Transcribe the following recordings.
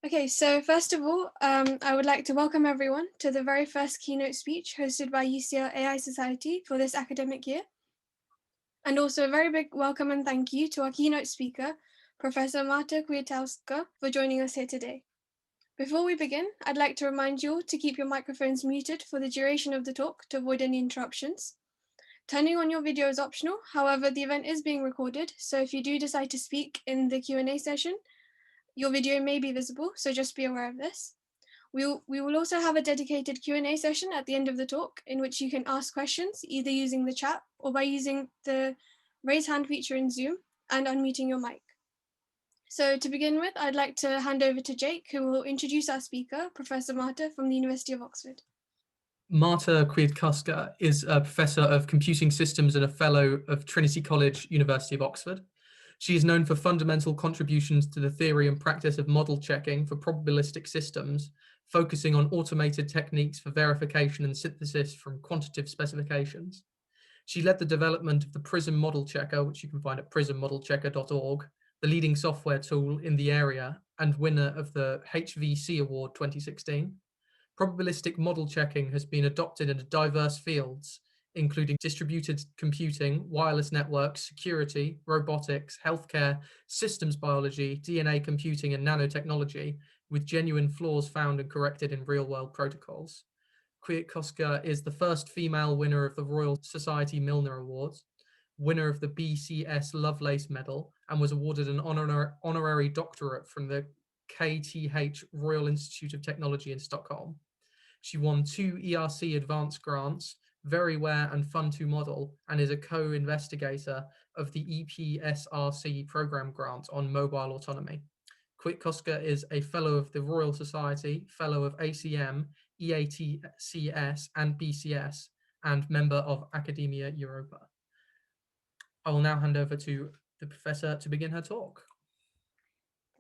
Okay, so first of all, I would like to welcome everyone to the very first keynote speech hosted by UCL AI Society for this academic year. And also a very big welcome and thank you to our keynote speaker, Professor Marta Kwiatkowska, for joining us here today. Before we begin, I'd like to remind you all to keep your microphones muted for the duration of the talk to avoid any interruptions. Turning on your video is optional, however, the event is being recorded, so if you do decide to speak in the Q&A session, your video may be visible, so just be aware of this. We will also have a dedicated Q&A session at the end of the talk in which you can ask questions either using the chat or by using the raise hand feature in Zoom and unmuting your mic. So to begin with, I'd like to hand over to Jake, who will introduce our speaker, Professor Marta from the University of Oxford. Marta Kwiatkowska is a Professor of Computing Systems and a Fellow of Trinity College, University of Oxford. She is known for fundamental contributions to the theory and practice of model checking for probabilistic systems, focusing on automated techniques for verification and synthesis from quantitative specifications. She led the development of the PRISM model checker, which you can find at prismmodelchecker.org, the leading software tool in the area and winner of the HVC Award 2016. Probabilistic model checking has been adopted in diverse fields, including distributed computing, wireless networks, security, robotics, healthcare, systems biology, DNA computing, and nanotechnology, with genuine flaws found and corrected in real-world protocols. Kwiatkowska is the first female winner of the Royal Society Milner Awards, winner of the BCS Lovelace Medal, and was awarded an honorary doctorate from the KTH Royal Institute of Technology in Stockholm. She won 2 ERC advanced grants, Veryware and Fun2 Model, and is a co-investigator of the EPSRC program grant on mobile autonomy. Kwiatkowska is a Fellow of the Royal Society, Fellow of ACM, EATCS, and BCS, and member of Academia Europa. I will now hand over to the Professor to begin her talk.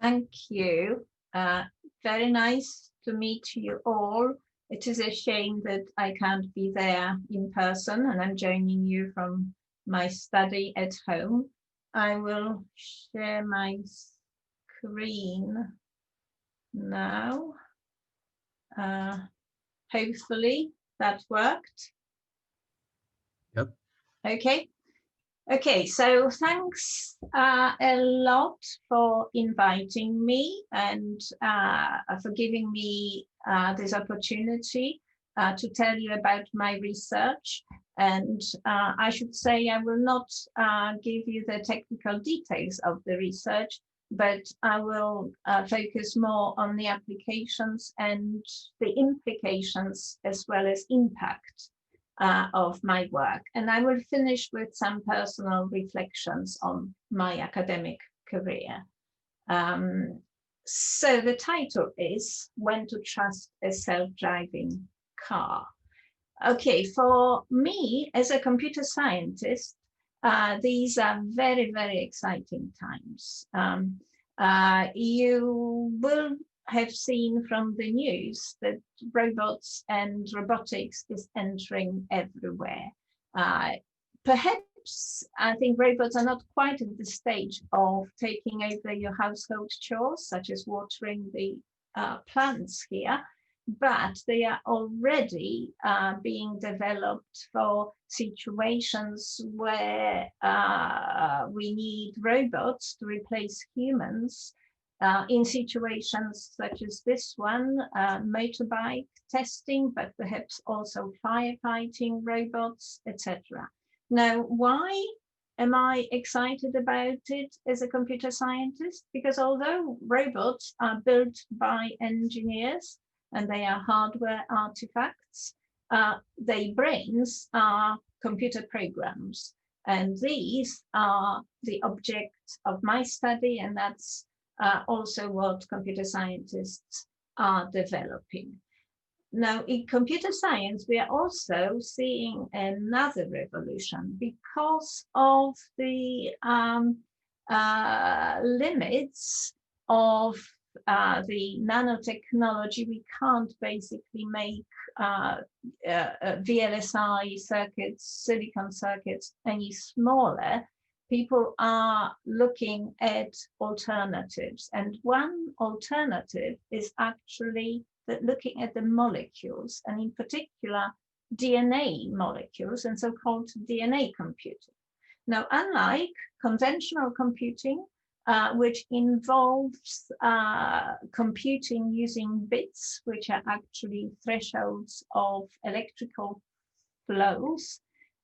Thank you. Very nice to meet you all. It is a shame that I can't be there in person, and I'm joining you from my study at home. I will share my screen now. Hopefully that worked. Yep. Okay, so thanks a lot for inviting me and for giving me this opportunity to tell you about my research. And I should say I will not give you the technical details of the research, but I will focus more on the applications and the implications as well as impact of my work. And I will finish with some personal reflections on my academic career. So the title is When to Trust a Self-Driving Car. Okay, for me as a computer scientist, these are very, very exciting times. You will have seen from the news that robots and robotics is entering everywhere. Perhaps I think robots are not quite at the stage of taking over your household chores, such as watering the plants here, but they are already being developed for situations where we need robots to replace humans. In situations such as this one, motorbike testing, but perhaps also firefighting robots, etc. Now, why am I excited about it as a computer scientist? Because although robots are built by engineers and they are hardware artifacts, their brains are computer programs. And these are the object of my study, and that's also what computer scientists are developing. Now, in computer science, we are also seeing another revolution because of the limits of the nanotechnology. We can't basically make VLSI circuits, silicon circuits any smaller people are looking at alternatives. And one alternative is actually looking at the molecules, and in particular, DNA molecules and so-called DNA computing. Now, unlike conventional computing, which involves computing using bits, which are actually thresholds of electrical flows,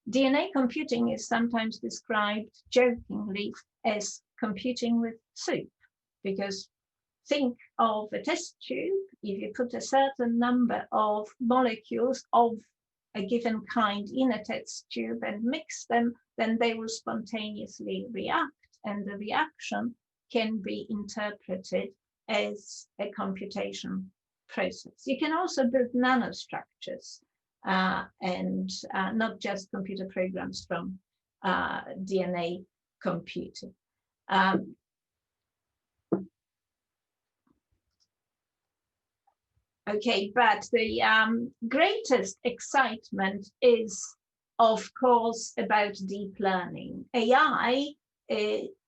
DNA computing is sometimes described jokingly as computing with soup, because think of a test tube. If you put a certain number of molecules of a given kind in a test tube and mix them, then they will spontaneously react, and the reaction can be interpreted as a computation process. You can also build nanostructures and not just computer programs from DNA computing. Okay, but the greatest excitement is, of course, about deep learning. AI,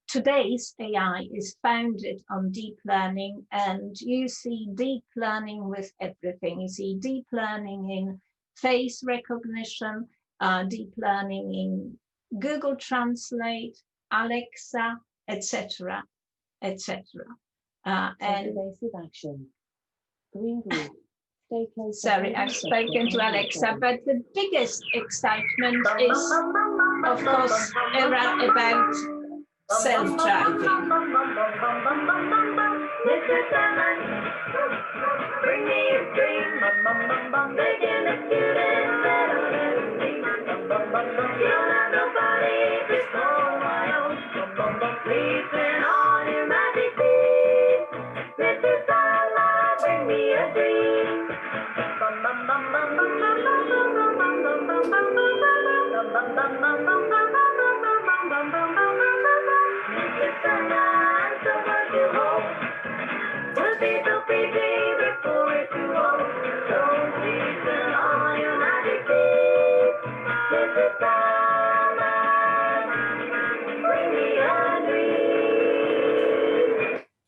today's AI is founded on deep learning, and you see deep learning with everything. You see deep learning in face recognition, deep learning in Google Translate, Alexa, etc., etc. And evasive action. Green group. Stay close. Sorry, I've spoken to Alexa, but the biggest excitement is, of course, about self-driving.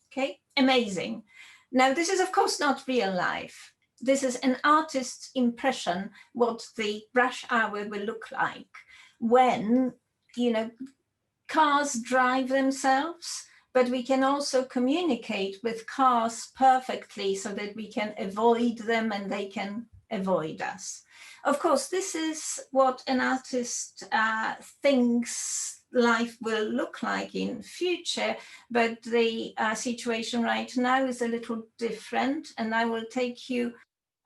Okay, amazing. Now, this is, of course, not real life. This is an artist's impression what the rush hour will look like when, you know, cars drive themselves, but we can also communicate with cars perfectly so that we can avoid them and they can avoid us. Of course, this is what an artist thinks life will look like in future, but the situation right now is a little different, and I will take you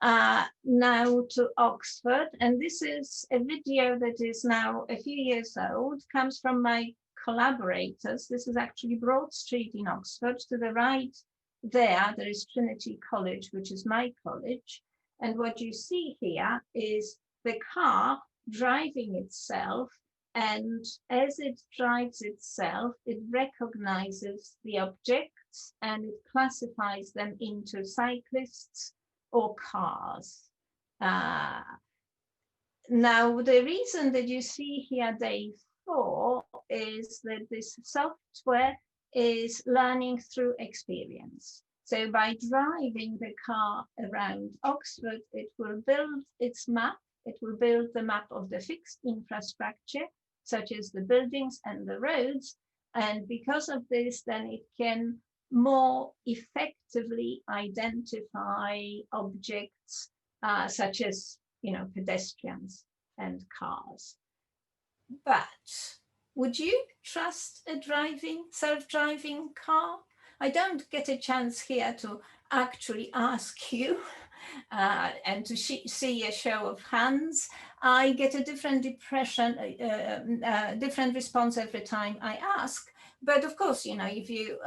now to Oxford, and this is a video that is now a few years old, comes from my collaborators. This is actually Broad Street in Oxford. To the right there is Trinity College, which is my college, and what you see here is the car driving itself, and as it drives itself, it recognizes the objects and it classifies them into cyclists or cars. Now, the reason that you see here day 4 is that this software is learning through experience. So by driving the car around Oxford, it will build its map. It will build the map of the fixed infrastructure, such as the buildings and the roads. And because of this, then it can more effectively identify objects such as, you know, pedestrians and cars. But would you trust a self-driving car? I don't get a chance here to actually ask you and to see a show of hands. I get a different impression, different response every time I ask. But of course, you know, if you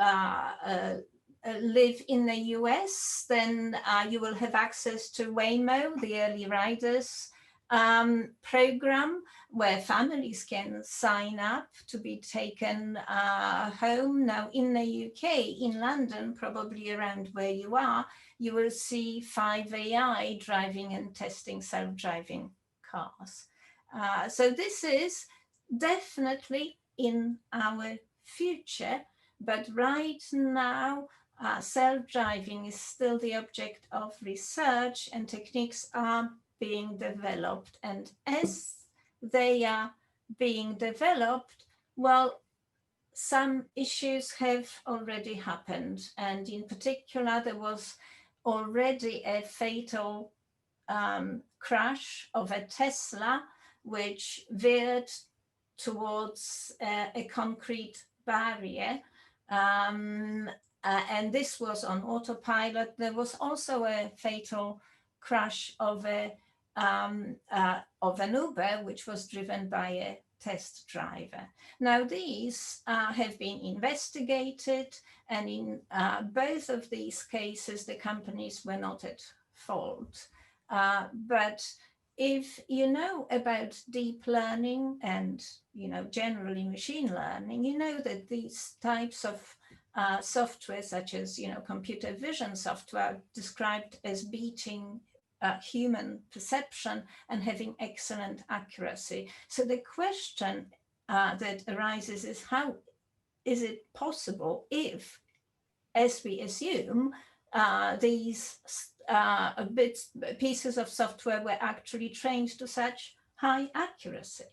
live in the US, then you will have access to Waymo, the early riders program, where families can sign up to be taken home. Now in the UK, in London, probably around where you are, you will see 5AI driving and testing self-driving cars. So this is definitely in our future, but right now self-driving is still the object of research and techniques are being developed. And as they are being developed, well, some issues have already happened. And in particular, there was already a fatal crash of a Tesla, which veered towards a concrete barrier. And this was on autopilot. There was also a fatal crash of an Uber, which was driven by a test driver. Now, these have been investigated, and in both of these cases, the companies were not at fault. But if you know about deep learning and generally machine learning, you know that these types of software, such as computer vision software, described as beating human perception and having excellent accuracy. So the question that arises is, how is it possible if, as we assume, these pieces of software were actually trained to such high accuracy?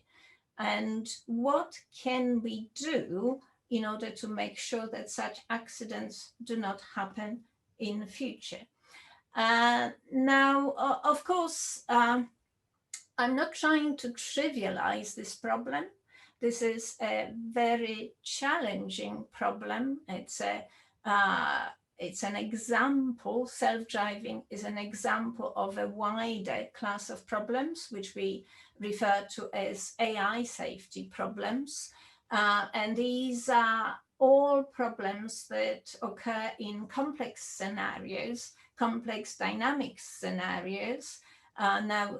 And what can we do in order to make sure that such accidents do not happen in the future? Now, of course, I'm not trying to trivialize this problem. This is a very challenging problem. It's an example, self-driving is an example of a wider class of problems, which we refer to as AI safety problems. And these are all problems that occur in complex scenarios, complex dynamic scenarios. Now,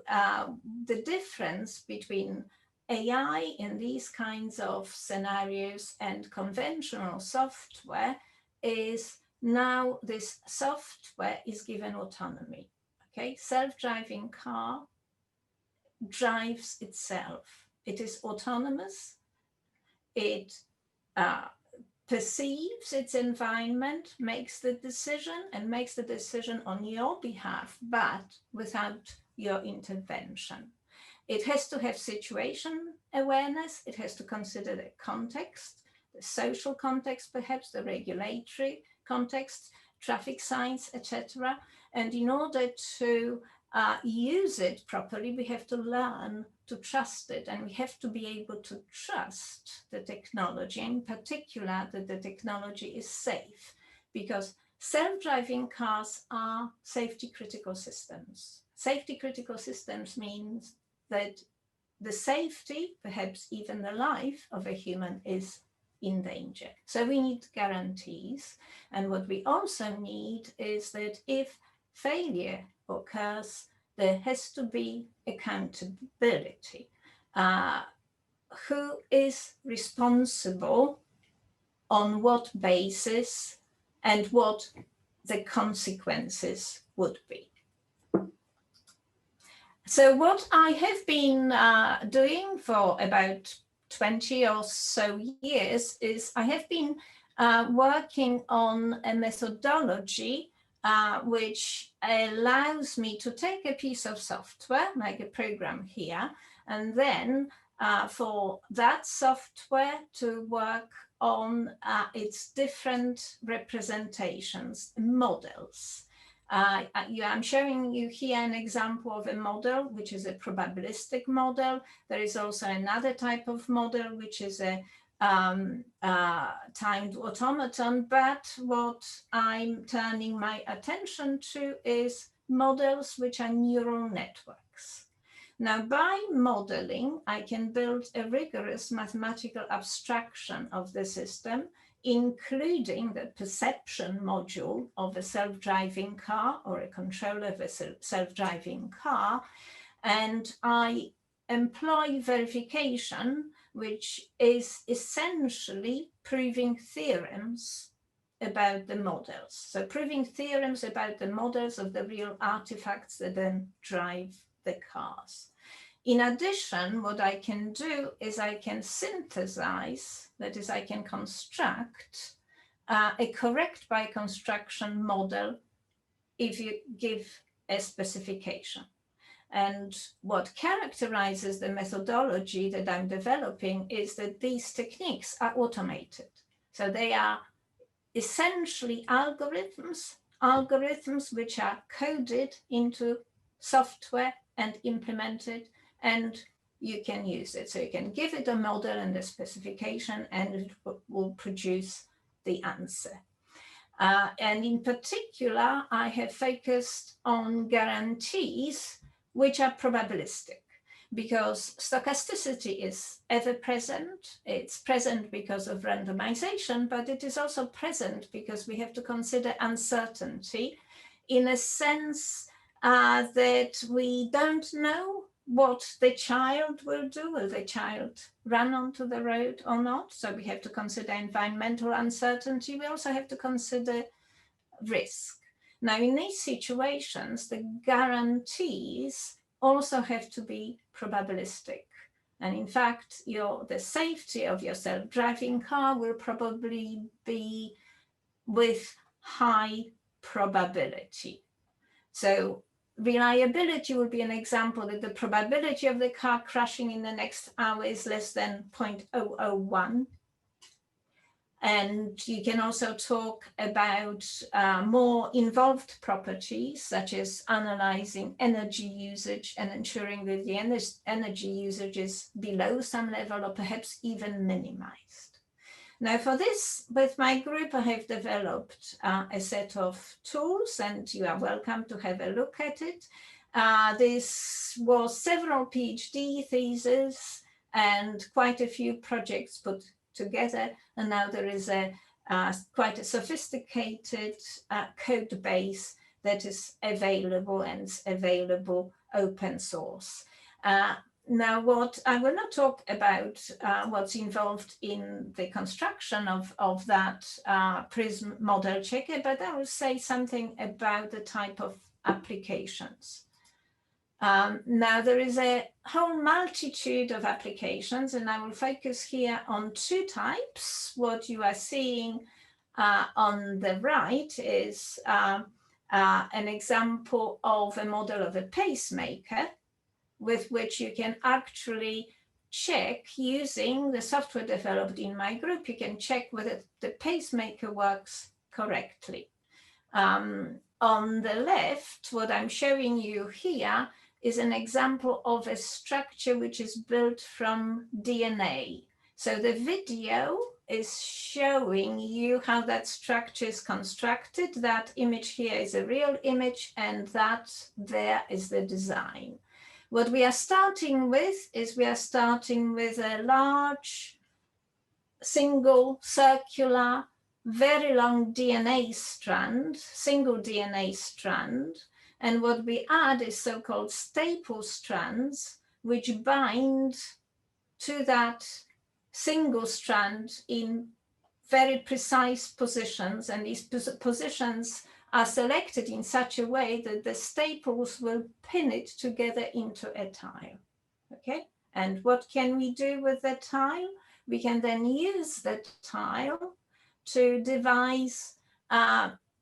the difference between AI in these kinds of scenarios and conventional software is now this software is given autonomy. Okay, self-driving car drives itself. It is autonomous. It perceives its environment, makes the decision, and makes the decision on your behalf, but without your intervention. It has to have situation awareness. It has to consider the context, the social context, perhaps the regulatory context, traffic signs, etc. And in order to use it properly, we have to learn to trust it, and we have to be able to trust the technology, in particular that the technology is safe, because self-driving cars are safety critical systems. Safety critical systems means that the safety, perhaps even the life of a human, is in danger. So we need guarantees. And what we also need is that if failure occurs, there has to be accountability. Who is responsible, on what basis, and what the consequences would be. So what I have been doing for about 20 or so years is I have been working on a methodology which allows me to take a piece of software, like a program here, and then for that software to work on its different representations, models. I'm showing you here an example of a model, which is a probabilistic model. There is also another type of model, which is a timed automaton. But what I'm turning my attention to is models which are neural networks. Now, by modeling, I can build a rigorous mathematical abstraction of the system, including the perception module of a self-driving car or a controller of a self-driving car. And I employ verification, which is essentially proving theorems about the models. So proving theorems about the models of the real artifacts that then drive the cars. In addition, what I can do is I can synthesize, that is, I can construct a correct by construction model if you give a specification. And what characterizes the methodology that I'm developing is that these techniques are automated. So they are essentially algorithms which are coded into software and implemented, and you can use it. So you can give it a model and a specification, and it will produce the answer. And in particular, I have focused on guarantees which are probabilistic, because stochasticity is ever present. It's present because of randomization, but it is also present because we have to consider uncertainty in a sense that we don't know what the child will do. Will the child run onto the road or not? So we have to consider environmental uncertainty. We also have to consider risk. Now, in these situations, the guarantees also have to be probabilistic. And in fact, the safety of your self-driving car will probably be with high probability. So reliability would be an example that the probability of the car crashing in the next hour is less than 0.001. And you can also talk about more involved properties, such as analyzing energy usage and ensuring that the energy usage is below some level or perhaps even minimized. Now for this, with my group, I have developed a set of tools, and you are welcome to have a look at it. This was several PhD theses and quite a few projects put together, and now there is quite a sophisticated code base that is available, and available open source. Now, what I will not talk about what's involved in the construction of that PRISM model checker, but I will say something about the type of applications. Now, there is a whole multitude of applications, and I will focus here on two types. What you are seeing on the right is an example of a model of a pacemaker, with which you can actually check using the software developed in my group. You can check whether the pacemaker works correctly. On the left, what I'm showing you here is an example of a structure which is built from DNA. So the video is showing you how that structure is constructed. That image here is a real image, and that there is the design. What we are starting with is a large, single, circular, very long DNA strand, single DNA strand. And what we add is so-called staple strands, which bind to that single strand in very precise positions. And these positions are selected in such a way that the staples will pin it together into a tile, okay? And what can we do with the tile? We can then use the tile to devise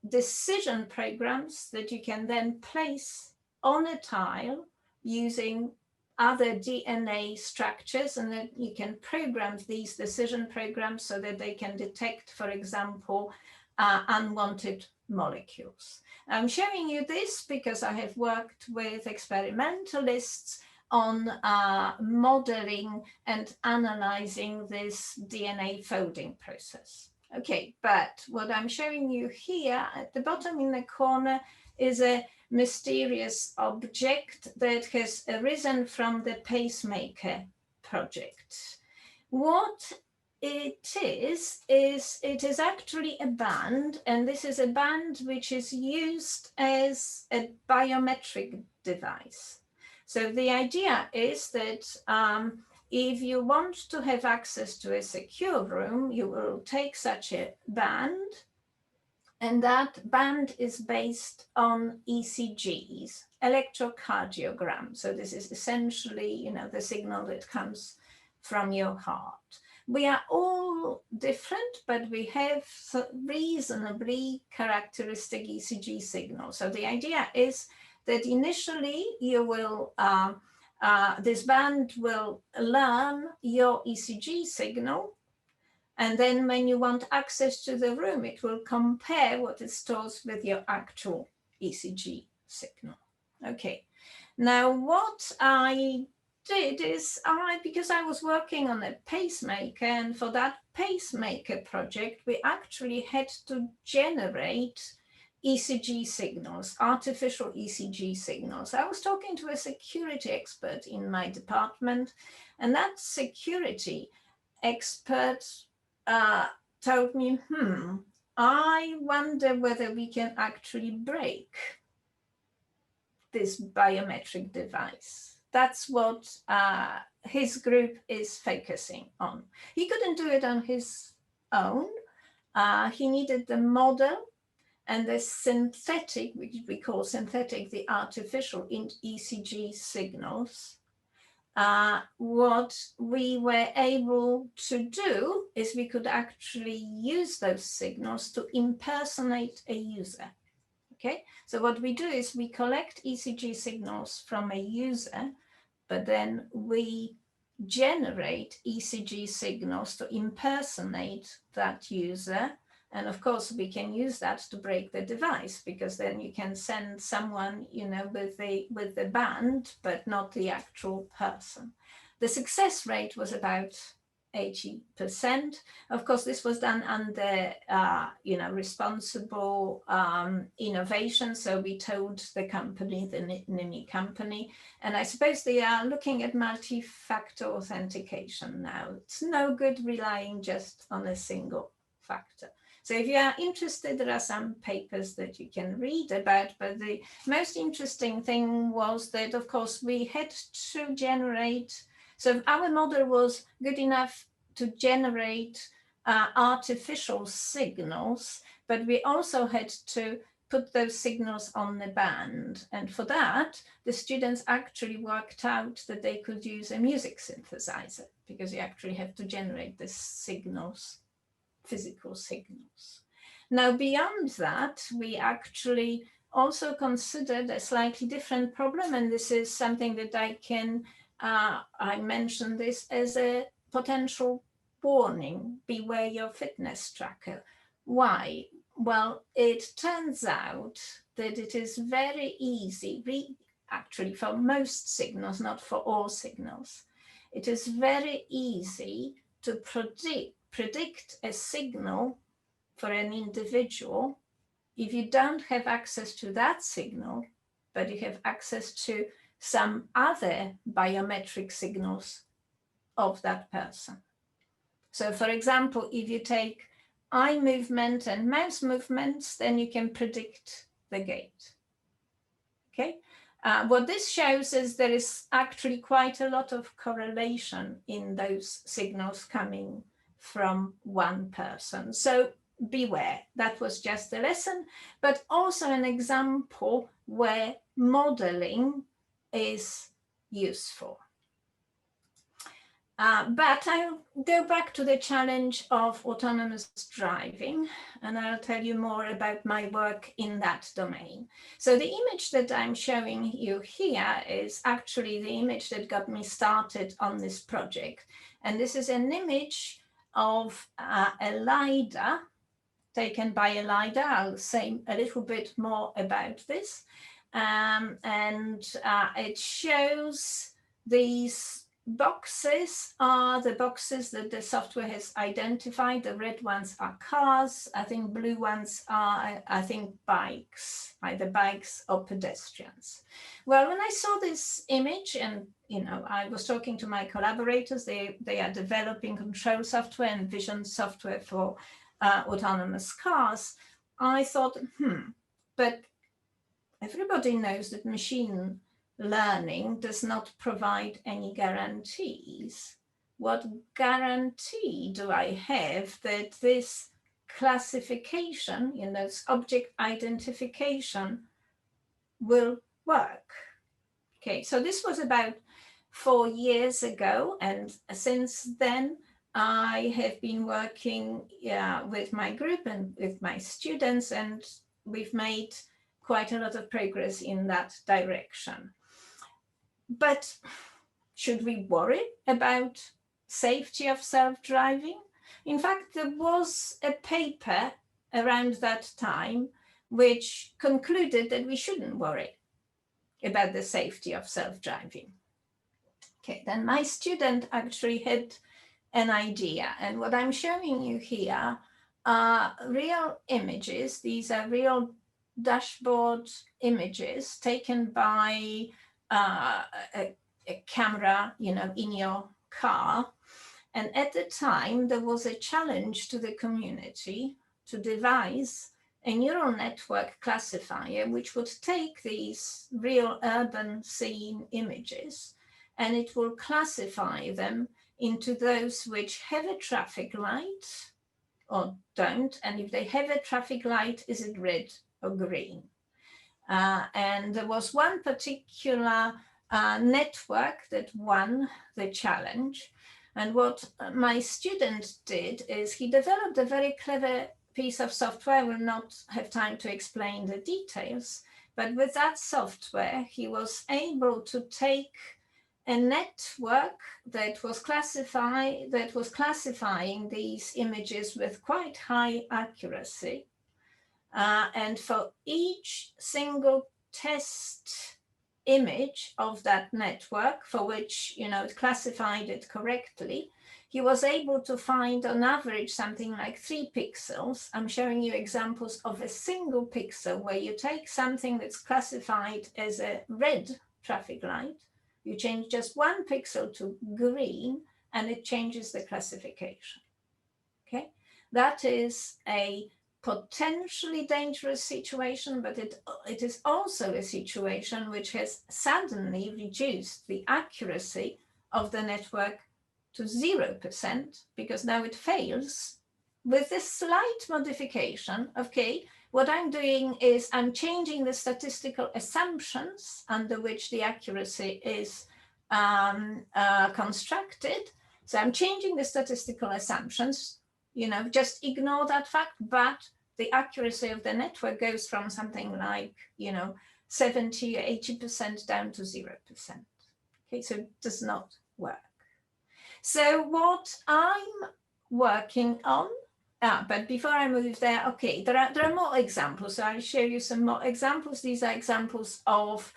decision programs that you can then place on a tile using other DNA structures, and that you can program these decision programs so that they can detect, for example, unwanted molecules. I'm showing you this because I have worked with experimentalists on modeling and analyzing this DNA folding process. Okay, but what I'm showing you here at the bottom in the corner is a mysterious object that has arisen from the pacemaker project. What it is actually a band, and this is a band which is used as a biometric device. So the idea is that if you want to have access to a secure room, you will take such a band And that band is based on ECGs, electrocardiogram. So this is essentially, you know, the signal that comes from your heart. We are all different, but we have reasonably characteristic ECG signals. So the idea is that initially you will, this band will learn your ECG signal. And then when you want access to the room, it will compare what it stores with your actual ECG signal. Okay, now what I did is because I was working on a pacemaker, and for that pacemaker project, we actually had to generate ECG signals, artificial ECG signals. I was talking to a security expert in my department, and that security expert told me, I wonder whether we can actually break this biometric device. That's what his group is focusing on. He couldn't do it on his own. He needed the model and the synthetic, which we call synthetic, the artificial ECG signals. What we were able to do is we could actually use those signals to impersonate a user. Okay, so what we do is we collect ECG signals from a user, but then we generate ECG signals to impersonate that user. And of course, we can use that to break the device, because then you can send someone, you know, with the band, but not the actual person. The success rate was about 80%. Of course, this was done under, you know, responsible innovation. So we told the company, the NIMI company, and I suppose they are looking at multi-factor authentication now. It's no good relying just on a single factor. So if you are interested, there are some papers that you can read about, but the most interesting thing was that, of course, we had to generate, so our model was good enough to generate artificial signals, but we also had to put those signals on the band. And for that, the students actually worked out that they could use a music synthesizer, because you actually have to generate the signals, physical signals. Now, beyond that, we actually also considered a slightly different problem, and this is something that I can, I mentioned this as a potential warning: beware your fitness tracker. Why? Well, it turns out that it is very easy, actually for most signals, not for all signals, it is very easy to predict a signal for an individual if you don't have access to that signal, but you have access to some other biometric signals of that person. So for example, if you take eye movement and mouse movements, then you can predict the gait. Okay. What this shows is there is actually quite a lot of correlation in those signals coming from one person. So beware. That was just a lesson, but also an example where modeling is useful. But I'll go back to the challenge of autonomous driving, and I'll tell you more about my work in that domain. So the image that I'm showing you here is actually the image that got me started on this project. And this is an image of a Lidar, taken by a Lidar. I'll say a little bit more about this. It shows these boxes are the boxes that the software has identified. The red ones are cars. I think blue ones are, I think, bikes, either bikes or pedestrians. Well, when I saw this image, and you know, I was talking to my collaborators, they are developing control software and vision software for autonomous cars. I thought, but everybody knows that machine learning does not provide any guarantees. What guarantee do I have that this classification, object identification will work. Okay, so this was about 4 years ago, and since then I have been working with my group and with my students, and we've made quite a lot of progress in that direction. But should we worry about safety of self-driving? In fact, there was a paper around that time which concluded that we shouldn't worry about the safety of self-driving. Okay, then my student actually had an idea, and what I'm showing you here are real images. These are real dashboard images taken by a camera, in your car. And at the time, there was a challenge to the community to devise a neural network classifier which would take these real urban scene images, and it will classify them into those which have a traffic light or don't. And if they have a traffic light, is it red or green? And there was one particular network that won the challenge. And what my student did is he developed a very clever piece of software. I will not have time to explain the details, but with that software, he was able to take a network that was classifying these images with quite high accuracy. And for each single test image of that network for which it classified it correctly, he was able to find on average something like 3 pixels. I'm showing you examples of a single pixel where you take something that's classified as a red traffic light, you change just 1 pixel to green, and it changes the classification. Okay, that is a potentially dangerous situation, but it is also a situation which has suddenly reduced the accuracy of the network to 0%, because now it fails with this slight modification. Okay, what I'm doing is I'm changing the statistical assumptions under which the accuracy is constructed. So I'm changing the statistical assumptions, just ignore that fact, but the accuracy of the network goes from something like, 70 or 80% down to 0%. Okay, so it does not work. So what I'm working on, but before I move there, okay, there are more examples. So I'll show you some more examples. These are examples of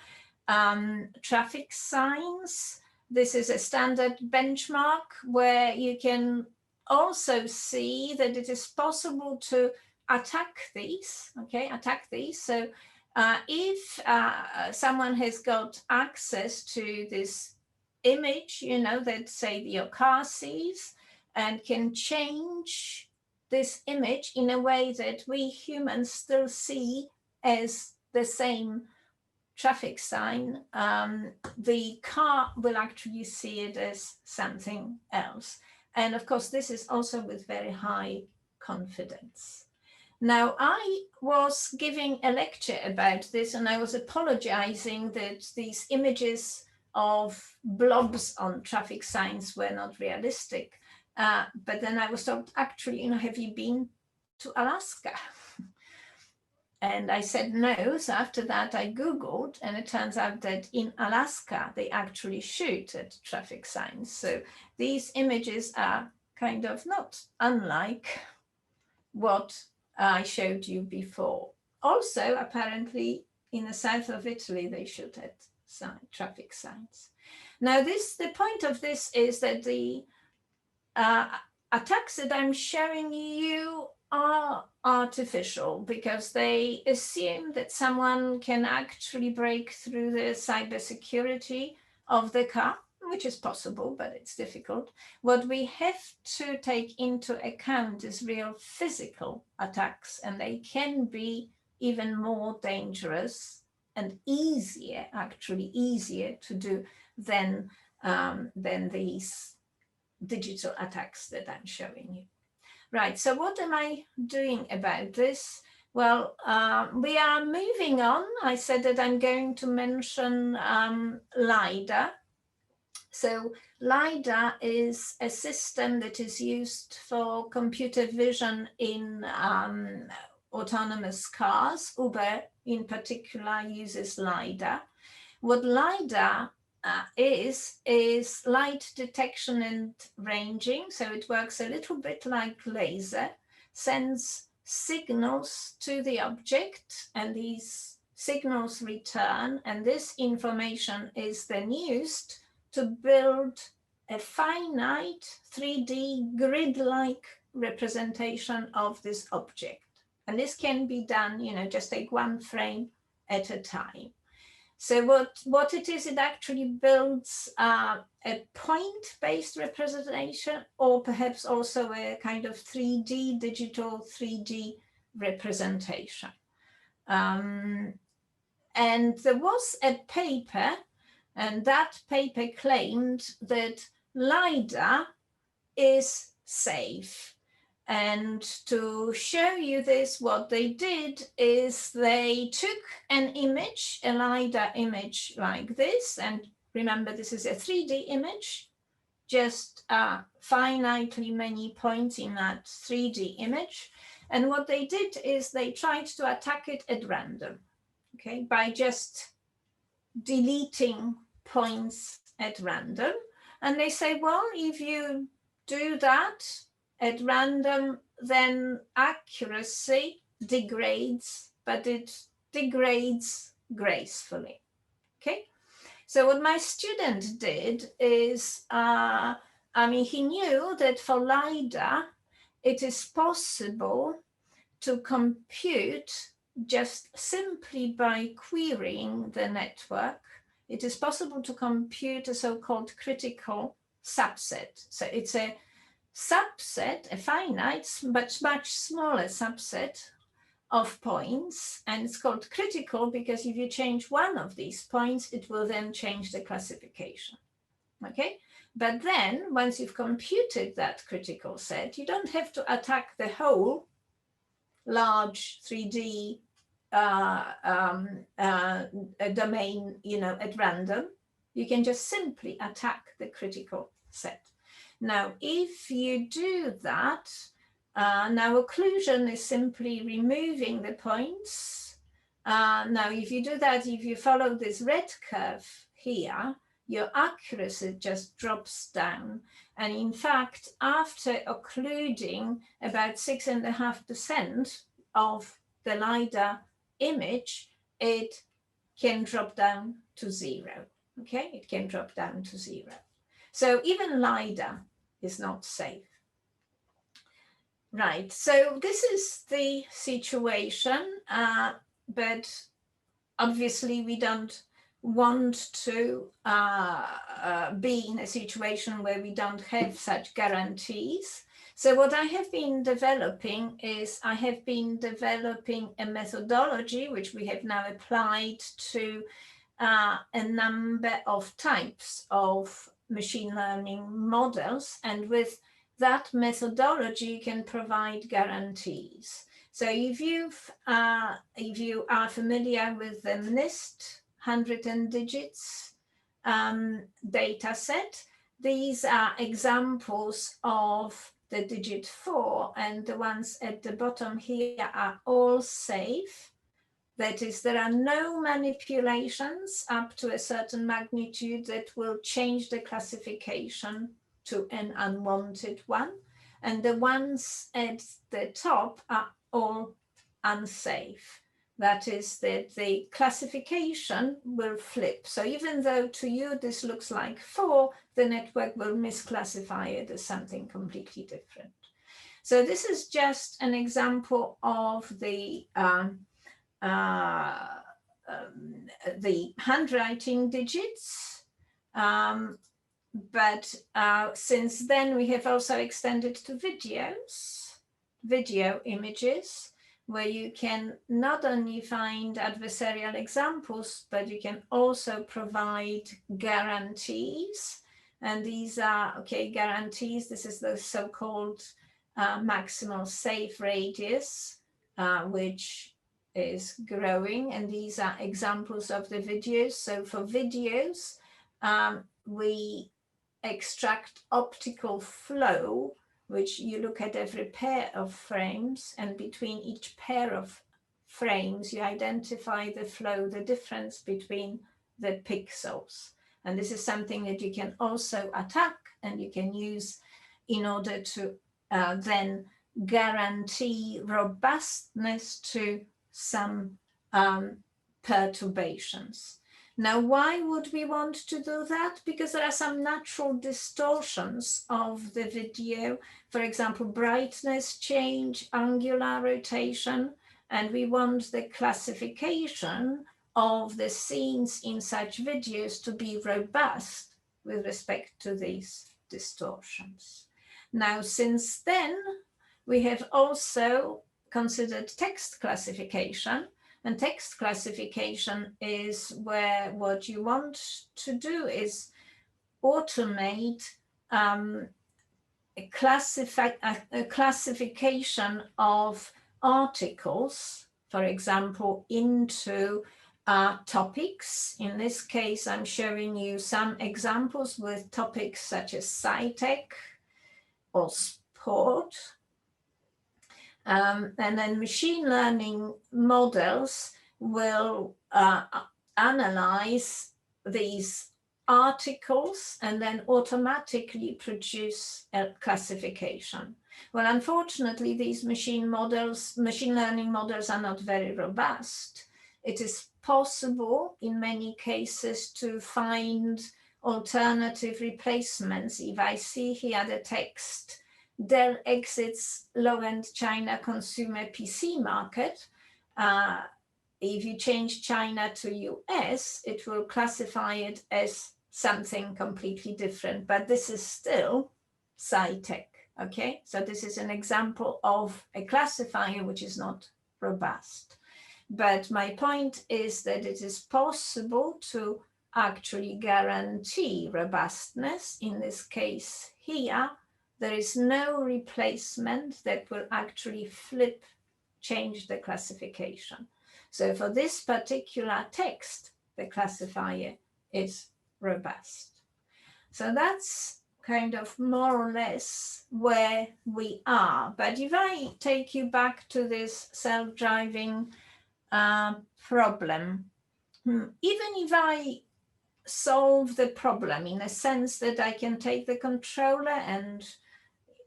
traffic signs. This is a standard benchmark where you can also see that it is possible to attack these, So if someone has got access to this image, that say your car sees, and can change this image in a way that we humans still see as the same traffic sign, the car will actually see it as something else. And of course, this is also with very high confidence. Now, I was giving a lecture about this, and I was apologizing that these images of blobs on traffic signs were not realistic. But then I was told, actually, have you been to Alaska? And I said no. So after that, I Googled, and it turns out that in Alaska, they actually shoot at traffic signs. So these images are kind of not unlike what I showed you before. Also, apparently, in the south of Italy, they shoot at traffic signs. Now, the point of this is that the attacks that I'm showing you are artificial, because they assume that someone can actually break through the cybersecurity of the car, which is possible, but it's difficult. What we have to take into account is real physical attacks, and they can be even more dangerous and easier to do than these digital attacks that I'm showing you. Right, so what am I doing about this? Well, we are moving on. I said that I'm going to mention Lidar. So Lidar is a system that is used for computer vision in autonomous cars. Uber in particular uses Lidar. What Lidar is light detection and ranging. So it works a little bit like laser, sends signals to the object, and these signals return, and this information is then used to build a finite 3D grid-like representation of this object. And this can be done, just take one frame at a time. So what it is, it actually builds a point-based representation, or perhaps also a kind of 3D, digital 3D representation. And there was a paper, and that paper claimed that Lidar is safe. And to show you this, what they did is they took an image, a Lidar image like this, and remember this is a 3D image, just finitely many points in that 3D image. And what they did is they tried to attack it at random, okay, by just deleting points at random. And they say, well, if you do that at random, then accuracy degrades, but it degrades gracefully. Okay. So what my student did is, he knew that for Lidar, it is possible to compute just simply by querying the network. It is possible to compute a so-called critical subset. So it's a subset, a finite, but much smaller subset of points, and it's called critical because if you change one of these points, it will then change the classification. Okay, but then once you've computed that critical set, you don't have to attack the whole large 3D domain, at random. You can just simply attack the critical set. Now, if you do that, now occlusion is simply removing the points. Now, if you do that, if you follow this red curve here, your accuracy just drops down. And in fact, after occluding about 6.5% of the Lidar image, it can drop down to 0. Okay, it can drop down to 0. So even Lidar is not safe. Right, so this is the situation, but obviously we don't want to be in a situation where we don't have such guarantees. So what I have been developing is I have been developing a methodology which we have now applied to a number of types of machine learning models, and with that methodology you can provide guarantees. So if you are familiar with the NIST 100 digits data set, these are examples of the digit 4, and the ones at the bottom here are all safe. That is, there are no manipulations up to a certain magnitude that will change the classification to an unwanted one. And the ones at the top are all unsafe. That is, that the classification will flip. So even though to you this looks like 4, the network will misclassify it as something completely different. So this is just an example of the handwriting digits. But since then, we have also extended to video images, where you can not only find adversarial examples, but you can also provide guarantees. And these are, guarantees. This is the so-called maximal safe radius, which is growing, and these are examples of the videos. So for videos, we extract optical flow, which you look at every pair of frames, and between each pair of frames, you identify the flow, the difference between the pixels. And this is something that you can also attack and you can use in order to then guarantee robustness to some perturbations. Now, why would we want to do that? Because there are some natural distortions of the video, for example, brightness change, angular rotation, and we want the classification of the scenes in such videos to be robust with respect to these distortions. Now, since then, we have also considered text classification. And text classification is where what you want to do is automate a classification of articles, for example, into topics. In this case, I'm showing you some examples with topics such as sci-tech or sport. And then machine learning models will analyze these articles and then automatically produce a classification. Well, unfortunately, these machine learning models are not very robust. It is possible in many cases to find alternative replacements. If I see here the text, Dell exits low-end China consumer PC market. If you change China to US, it will classify it as something completely different, but this is still sci-tech, okay? So this is an example of a classifier which is not robust. But my point is that it is possible to actually guarantee robustness. In this case here, there is no replacement that will actually change the classification. So for this particular text, the classifier is robust. So that's kind of more or less where we are. But if I take you back to this self-driving problem, even if I solve the problem in a sense that I can take the controller and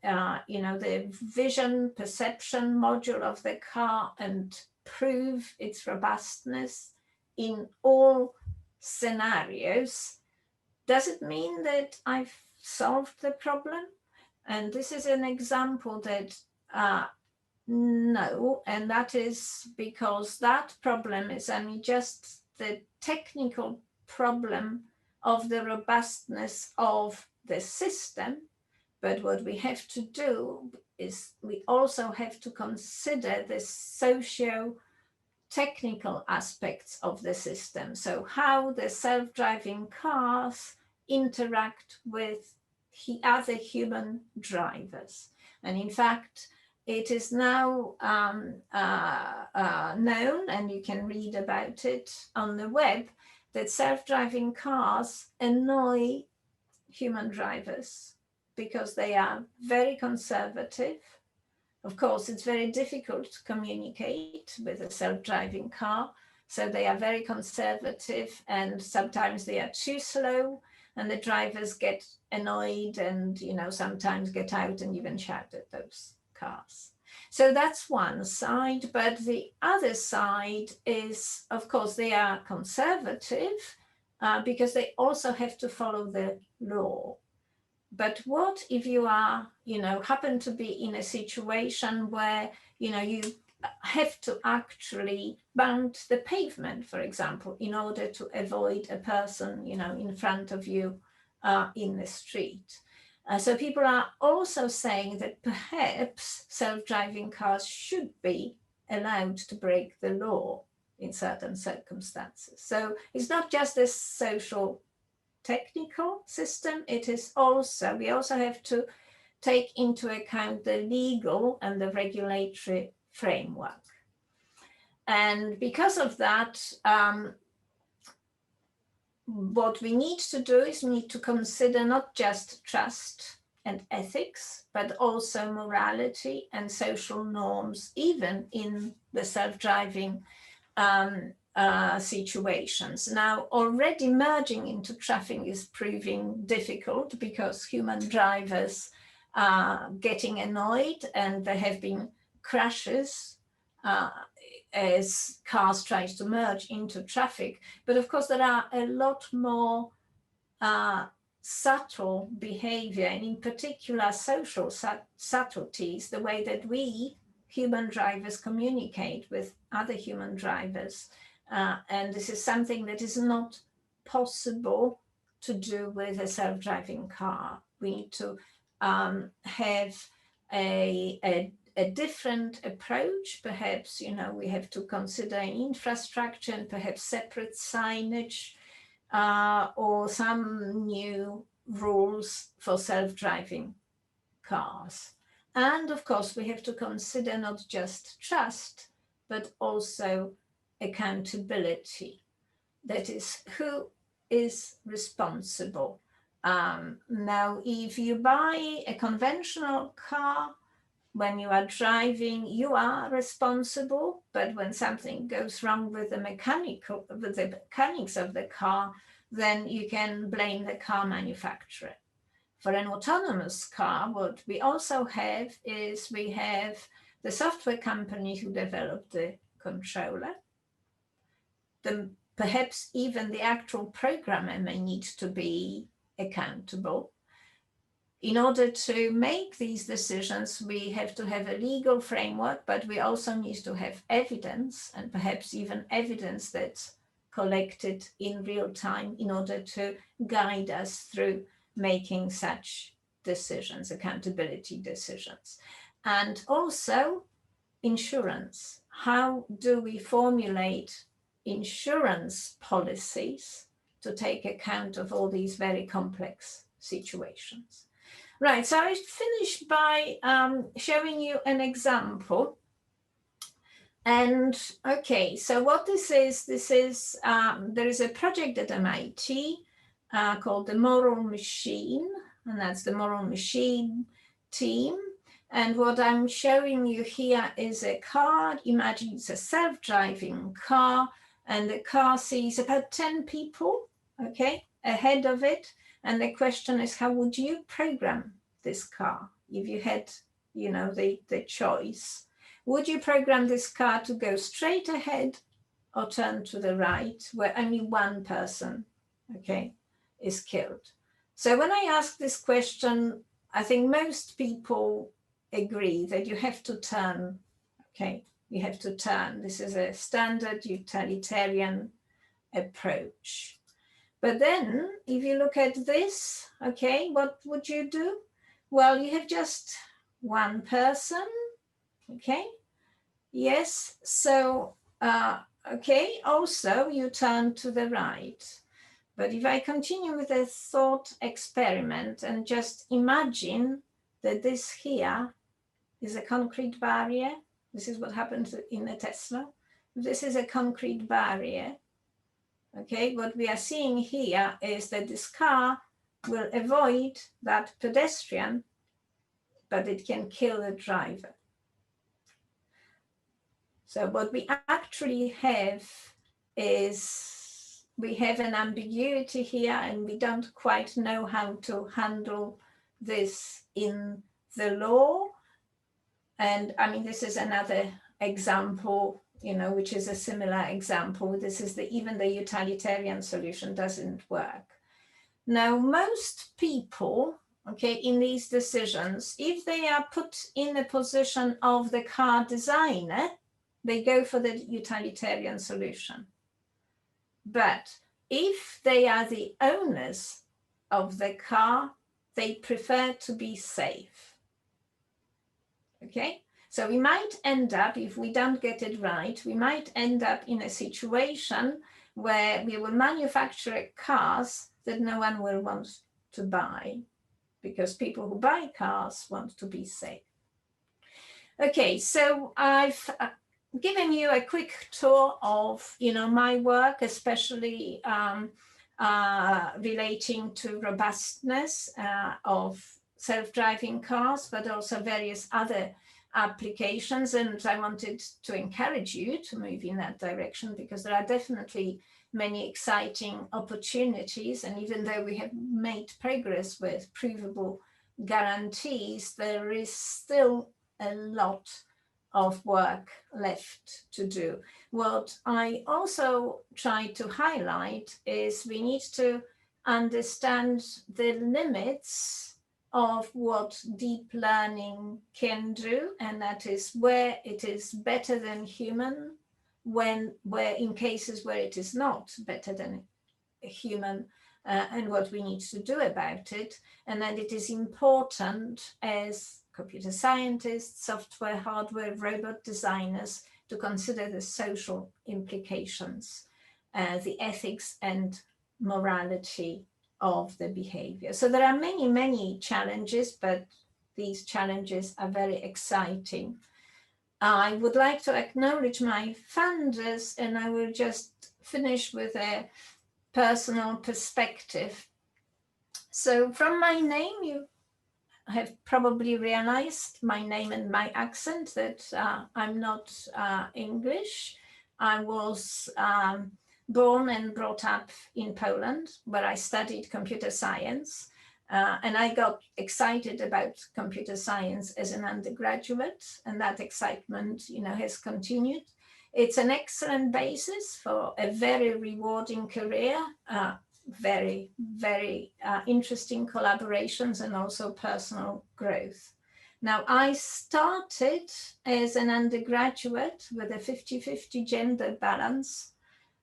the vision perception module of the car and prove its robustness in all scenarios, does it mean that I've solved the problem? And this is an example that no, and that is because that problem is only just the technical problem of the robustness of the system. But what we have to do is we also have to consider the socio-technical aspects of the system. So how the self-driving cars interact with other human drivers. And in fact, it is now known, and you can read about it on the web, that self-driving cars annoy human drivers because they are very conservative. Of course, it's very difficult to communicate with a self-driving car. So they are very conservative, and sometimes they are too slow, and the drivers get annoyed and, sometimes get out and even shout at those cars. So that's one side, but the other side is, of course, they are conservative because they also have to follow the law. But what if you are, happen to be in a situation where, you have to actually bound the pavement, for example, in order to avoid a person, in front of you in the street. So people are also saying that perhaps self-driving cars should be allowed to break the law in certain circumstances. So it's not just this social technical system, it is also, we also have to take into account the legal and the regulatory framework. And because of that, what we need to do is we need to consider not just trust and ethics, but also morality and social norms, even in the self-driving situations. Now, already merging into traffic is proving difficult because human drivers are getting annoyed, and there have been crashes as cars try to merge into traffic. But of course, there are a lot more subtle behavior, and in particular social subtleties, the way that we human drivers communicate with other human drivers. And this is something that is not possible to do with a self-driving car. We need to have a different approach. Perhaps, we have to consider infrastructure and perhaps separate signage, or some new rules for self-driving cars. And of course, we have to consider not just trust, but also accountability. That is, who is responsible? Now, if you buy a conventional car, when you are driving, you are responsible, but when something goes wrong with the mechanics of the car, then you can blame the car manufacturer. For an autonomous car, what we also have is we have the software company who developed the controller. Perhaps even the actual programmer may need to be accountable. In order to make these decisions, we have to have a legal framework, but we also need to have evidence, and perhaps even evidence that's collected in real time in order to guide us through making such decisions, accountability decisions. And also insurance. How do we formulate insurance policies to take account of all these very complex situations? Right, so I finished by showing you an example. And okay, so what this is, there is a project at MIT called the Moral Machine, and that's the Moral Machine team. And what I'm showing you here is a car. Imagine it's a self-driving car, and the car sees about 10 people, okay, ahead of it. And the question is, how would you program this car if you had, the choice? Would you program this car to go straight ahead or turn to the right, where only one person, okay, is killed? So when I ask this question, I think most people agree that you have to turn, okay, you have to turn. This is a standard utilitarian approach. But then if you look at this, okay, what would you do? Well, you have just one person, okay? Yes, so, okay, also you turn to the right. But if I continue with a thought experiment and just imagine that this here is a concrete barrier. This is what happens in a Tesla. This is a concrete barrier. Okay, what we are seeing here is that this car will avoid that pedestrian, but it can kill the driver. So what we actually have is we have an ambiguity here, and we don't quite know how to handle this in the law. And I mean, this is another example, which is a similar example. This is even the utilitarian solution doesn't work. Now, most people, okay, in these decisions, if they are put in the position of the car designer, they go for the utilitarian solution. But if they are the owners of the car, they prefer to be safe. Okay, so we might end up, if we don't get it right, we might end up in a situation where we will manufacture cars that no one will want to buy. because people who buy cars want to be safe. Okay, so I've given you a quick tour of, my work, especially relating to robustness of self-driving cars, but also various other applications. And I wanted to encourage you to move in that direction, because there are definitely many exciting opportunities. And even though we have made progress with provable guarantees, there is still a lot of work left to do. What I also try to highlight is we need to understand the limits of what deep learning can do, and that is where it is better than human, where in cases where it is not better than a human, and what we need to do about it. And that it is important as computer scientists, software, hardware, robot designers to consider the social implications, the ethics and morality of the behavior. So there are many, many challenges, but these challenges are very exciting. I would like to acknowledge my funders, and I will just finish with a personal perspective. So from my name, you have probably realized my name and my accent that I'm not English. I was born and brought up in Poland, where I studied computer science. And I got excited about computer science as an undergraduate, and that excitement, has continued. It's an excellent basis for a very rewarding career, very, very interesting collaborations, and also personal growth. Now, I started as an undergraduate with a 50-50 gender balance.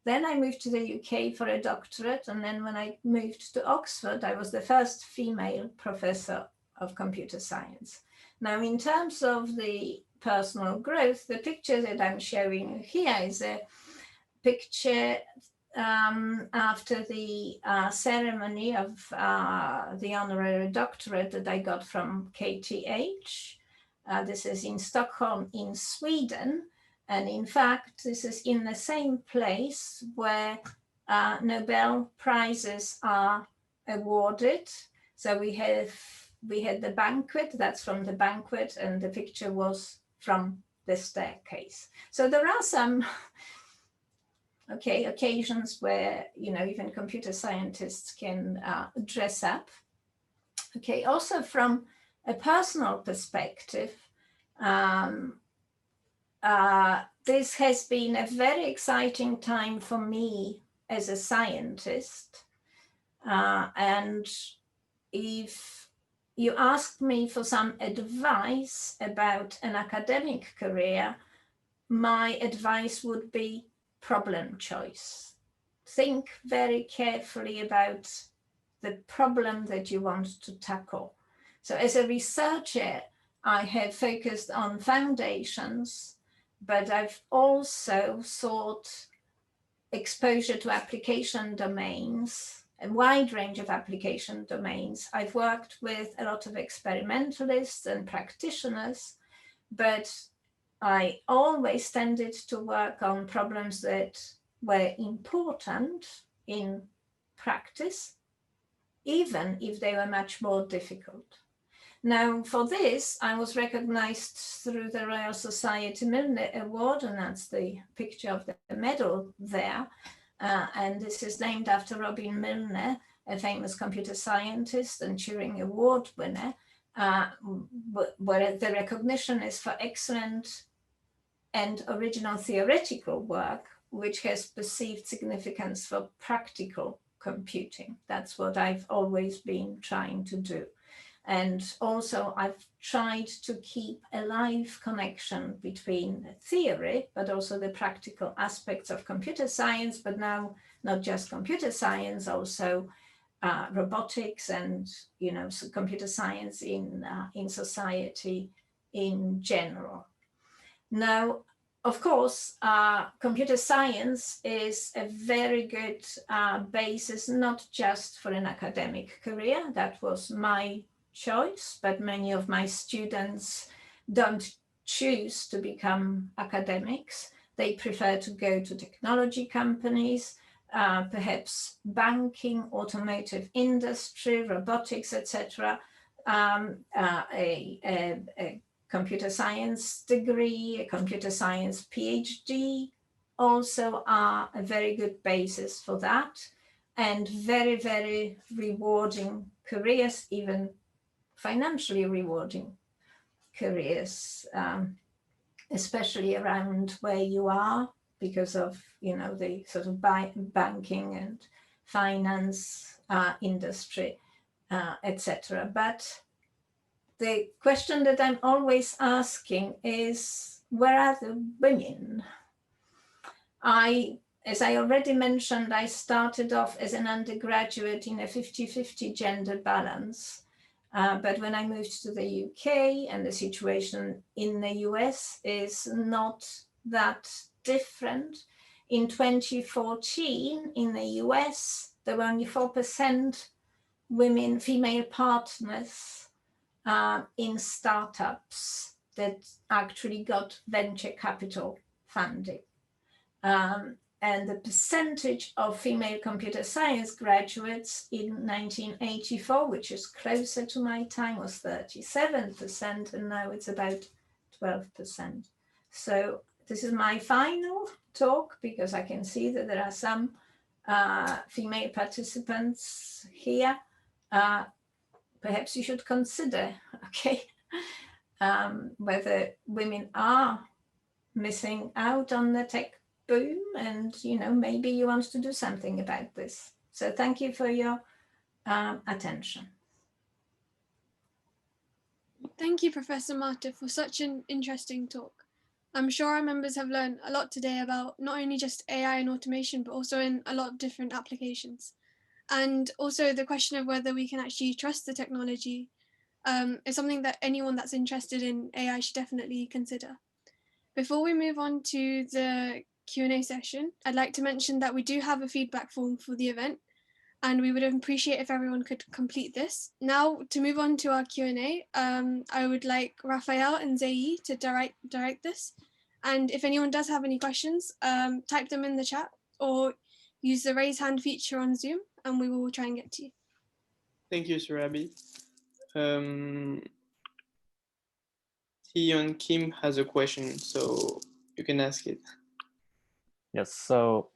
Then I moved to the UK for a doctorate. And then when I moved to Oxford, I was the first female professor of computer science. Now, in terms of the personal growth, the picture that I'm showing you here is a picture after the ceremony of the honorary doctorate that I got from KTH. This is in Stockholm in Sweden. And in fact, this is in the same place where Nobel Prizes are awarded. So we had the banquet, that's from the banquet, and the picture was from the staircase. So there are some occasions where, even computer scientists can dress up. Also from a personal perspective, this has been a very exciting time for me as a scientist. And if you ask me for some advice about an academic career, my advice would be problem choice. Think very carefully about the problem that you want to tackle. So as a researcher, I have focused on foundations, but I've also sought exposure to application domains, a wide range of application domains. I've worked with a lot of experimentalists and practitioners, but I always tended to work on problems that were important in practice, even if they were much more difficult. Now, for this, I was recognized through the Royal Society Milne Award, and that's the picture of the medal there. And this is named after Robin Milne, a famous computer scientist and Turing Award winner, where the recognition is for excellent and original theoretical work, which has perceived significance for practical computing. That's what I've always been trying to do. And also I've tried to keep a live connection between theory, but also the practical aspects of computer science, but now not just computer science, also robotics and computer science in society in general. Now, of course, computer science is a very good basis, not just for an academic career. That was my choice, but many of my students don't choose to become academics. They prefer to go to technology companies, perhaps banking, automotive industry, robotics, etc. A computer science degree, a computer science PhD also are a very good basis for that, and very, very rewarding careers, even financially rewarding careers, especially around where you are, because of, you know, the sort of banking and finance industry, etc. But the question that I'm always asking is, where are the women? As I already mentioned, I started off as an undergraduate in a 50-50 gender balance. But when I moved to the UK, and the situation in the US is not that different. In 2014, in the US, there were only 4% women, female partners in startups that actually got venture capital funding. And the percentage of female computer science graduates in 1984, which is closer to my time, was 37%, and now it's about 12%. So this is my final talk, because I can see that there are some female participants here. Perhaps you should consider, okay, whether women are missing out on the tech boom, and, you know, maybe you want to do something about this. So thank you for your attention. Thank you, Professor Marta, for such an interesting talk. I'm sure our members have learned a lot today about not only just AI and automation, but also in a lot of different applications. And also the question of whether we can actually trust the technology is something that anyone that's interested in AI should definitely consider. Before we move on to the Q&A session, I'd like to mention that we do have a feedback form for the event, and we would appreciate if everyone could complete this. Now, to move on to our Q&A, I would like Raphael and Zayi to direct this. And if anyone does have any questions, type them in the chat or use the raise hand feature on Zoom, and we will try and get to you. Thank you, Surabi. Hyun Kim has a question, so you can ask it. Yes, so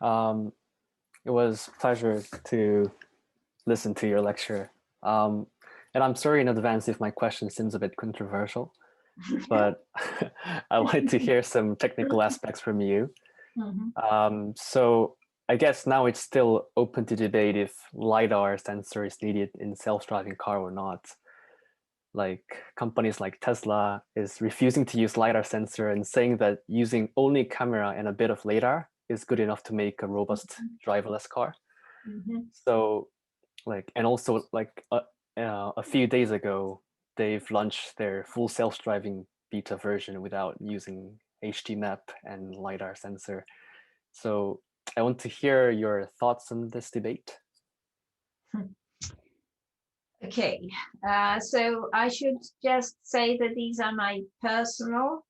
it was a pleasure to listen to your lecture. And I'm sorry in advance if my question seems a bit controversial, but I'd like to hear some technical aspects from you. So I guess now it's still open to debate if Lidar sensor is needed in self-driving car or not. Like companies like Tesla is refusing to use Lidar sensor and saying that using only camera and a bit of Lidar is good enough to make a robust driverless car. So like, and also like a few days ago, they've launched their full self-driving beta version without using HD map and Lidar sensor. So I want to hear your thoughts on this debate. Okay, so I should just say that these are my personal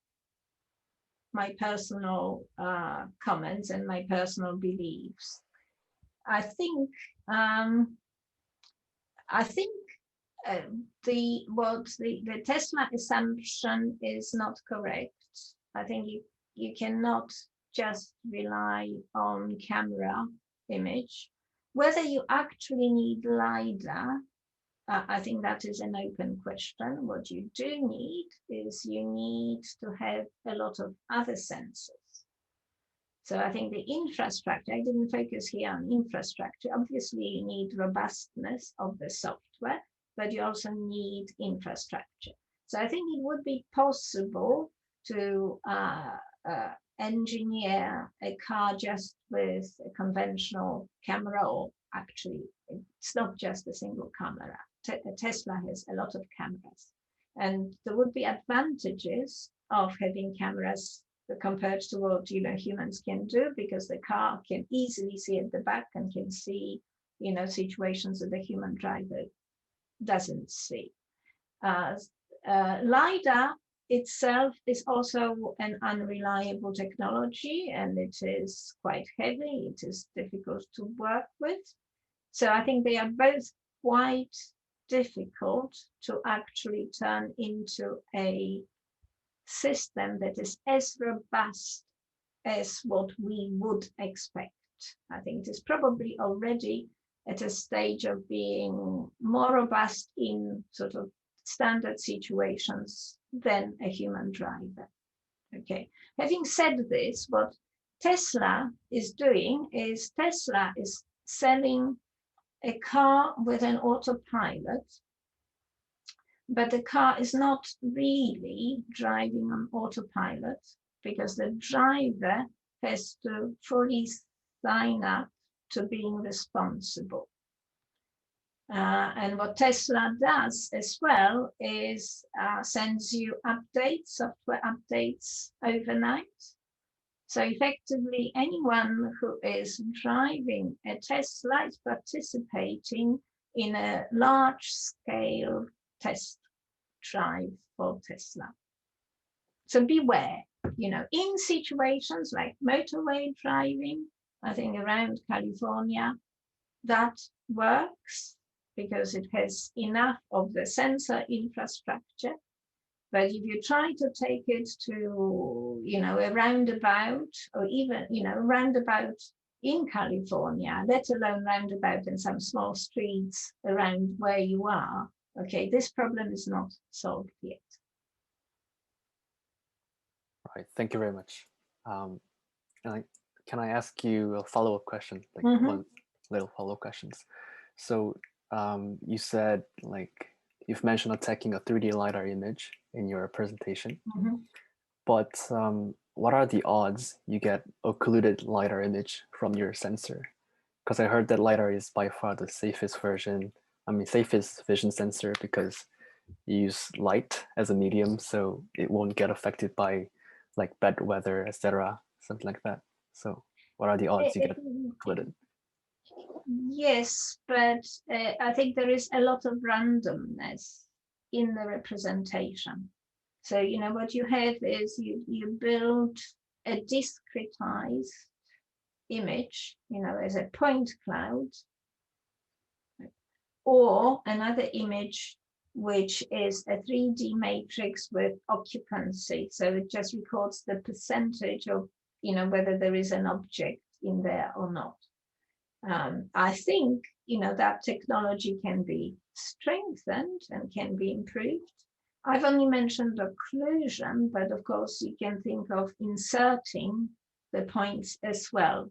comments and my personal beliefs. I think the Tesla assumption is not correct. I think you cannot just rely on camera image. Whether you actually need LiDAR, I think that is an open question. What you do need is you need to have a lot of other sensors. So I think the infrastructure, I didn't focus here on infrastructure. Obviously, you need robustness of the software, but you also need infrastructure. So I think it would be possible to engineer a car just with a conventional camera, or actually, it's not just a single camera. Tesla has a lot of cameras, and there would be advantages of having cameras compared to what humans can do, because the car can easily see at the back and can see situations that the human driver doesn't see. Lidar itself is also an unreliable technology, and it is quite heavy. It is difficult to work with. So I think they are both quite difficult to actually turn into a system that is as robust as what we would expect. I think it is probably already at a stage of being more robust in sort of standard situations than a human driver. Okay. Having said this, what Tesla is doing is Tesla is selling a car with an autopilot, but the car is not really driving on autopilot because the driver has to fully sign up to being responsible. And what Tesla does as well is sends you updates, software updates overnight. So effectively, anyone who is driving a Tesla is participating in a large-scale test drive for Tesla. So beware, you know, in situations like motorway driving, I think around California, that works because it has enough of the sensor infrastructure. But if you try to take it to, you know, a roundabout, or even, you know, roundabout in California, let alone roundabout in some small streets around where you are, okay, this problem is not solved yet. Right, thank you very much. Can I ask you a follow-up question, like one little follow-up questions? So you said, like, you've mentioned attacking a 3D LiDAR image in your presentation, but what are the odds you get occluded LiDAR image from your sensor? Because I heard that LiDAR is by far the safest safest vision sensor because you use light as a medium, so it won't get affected by like bad weather, etc., something like that. So what are the odds you get occluded? Yes, but I think there is a lot of randomness in the representation. So, you know, what you have is you build a discretized image, you know, as a point cloud, or another image which is a 3D matrix with occupancy. So it just records the percentage of, you know, whether there is an object in there or not. I think, you know, that technology can be strengthened and can be improved. I've only mentioned occlusion, but of course you can think of inserting the points as well.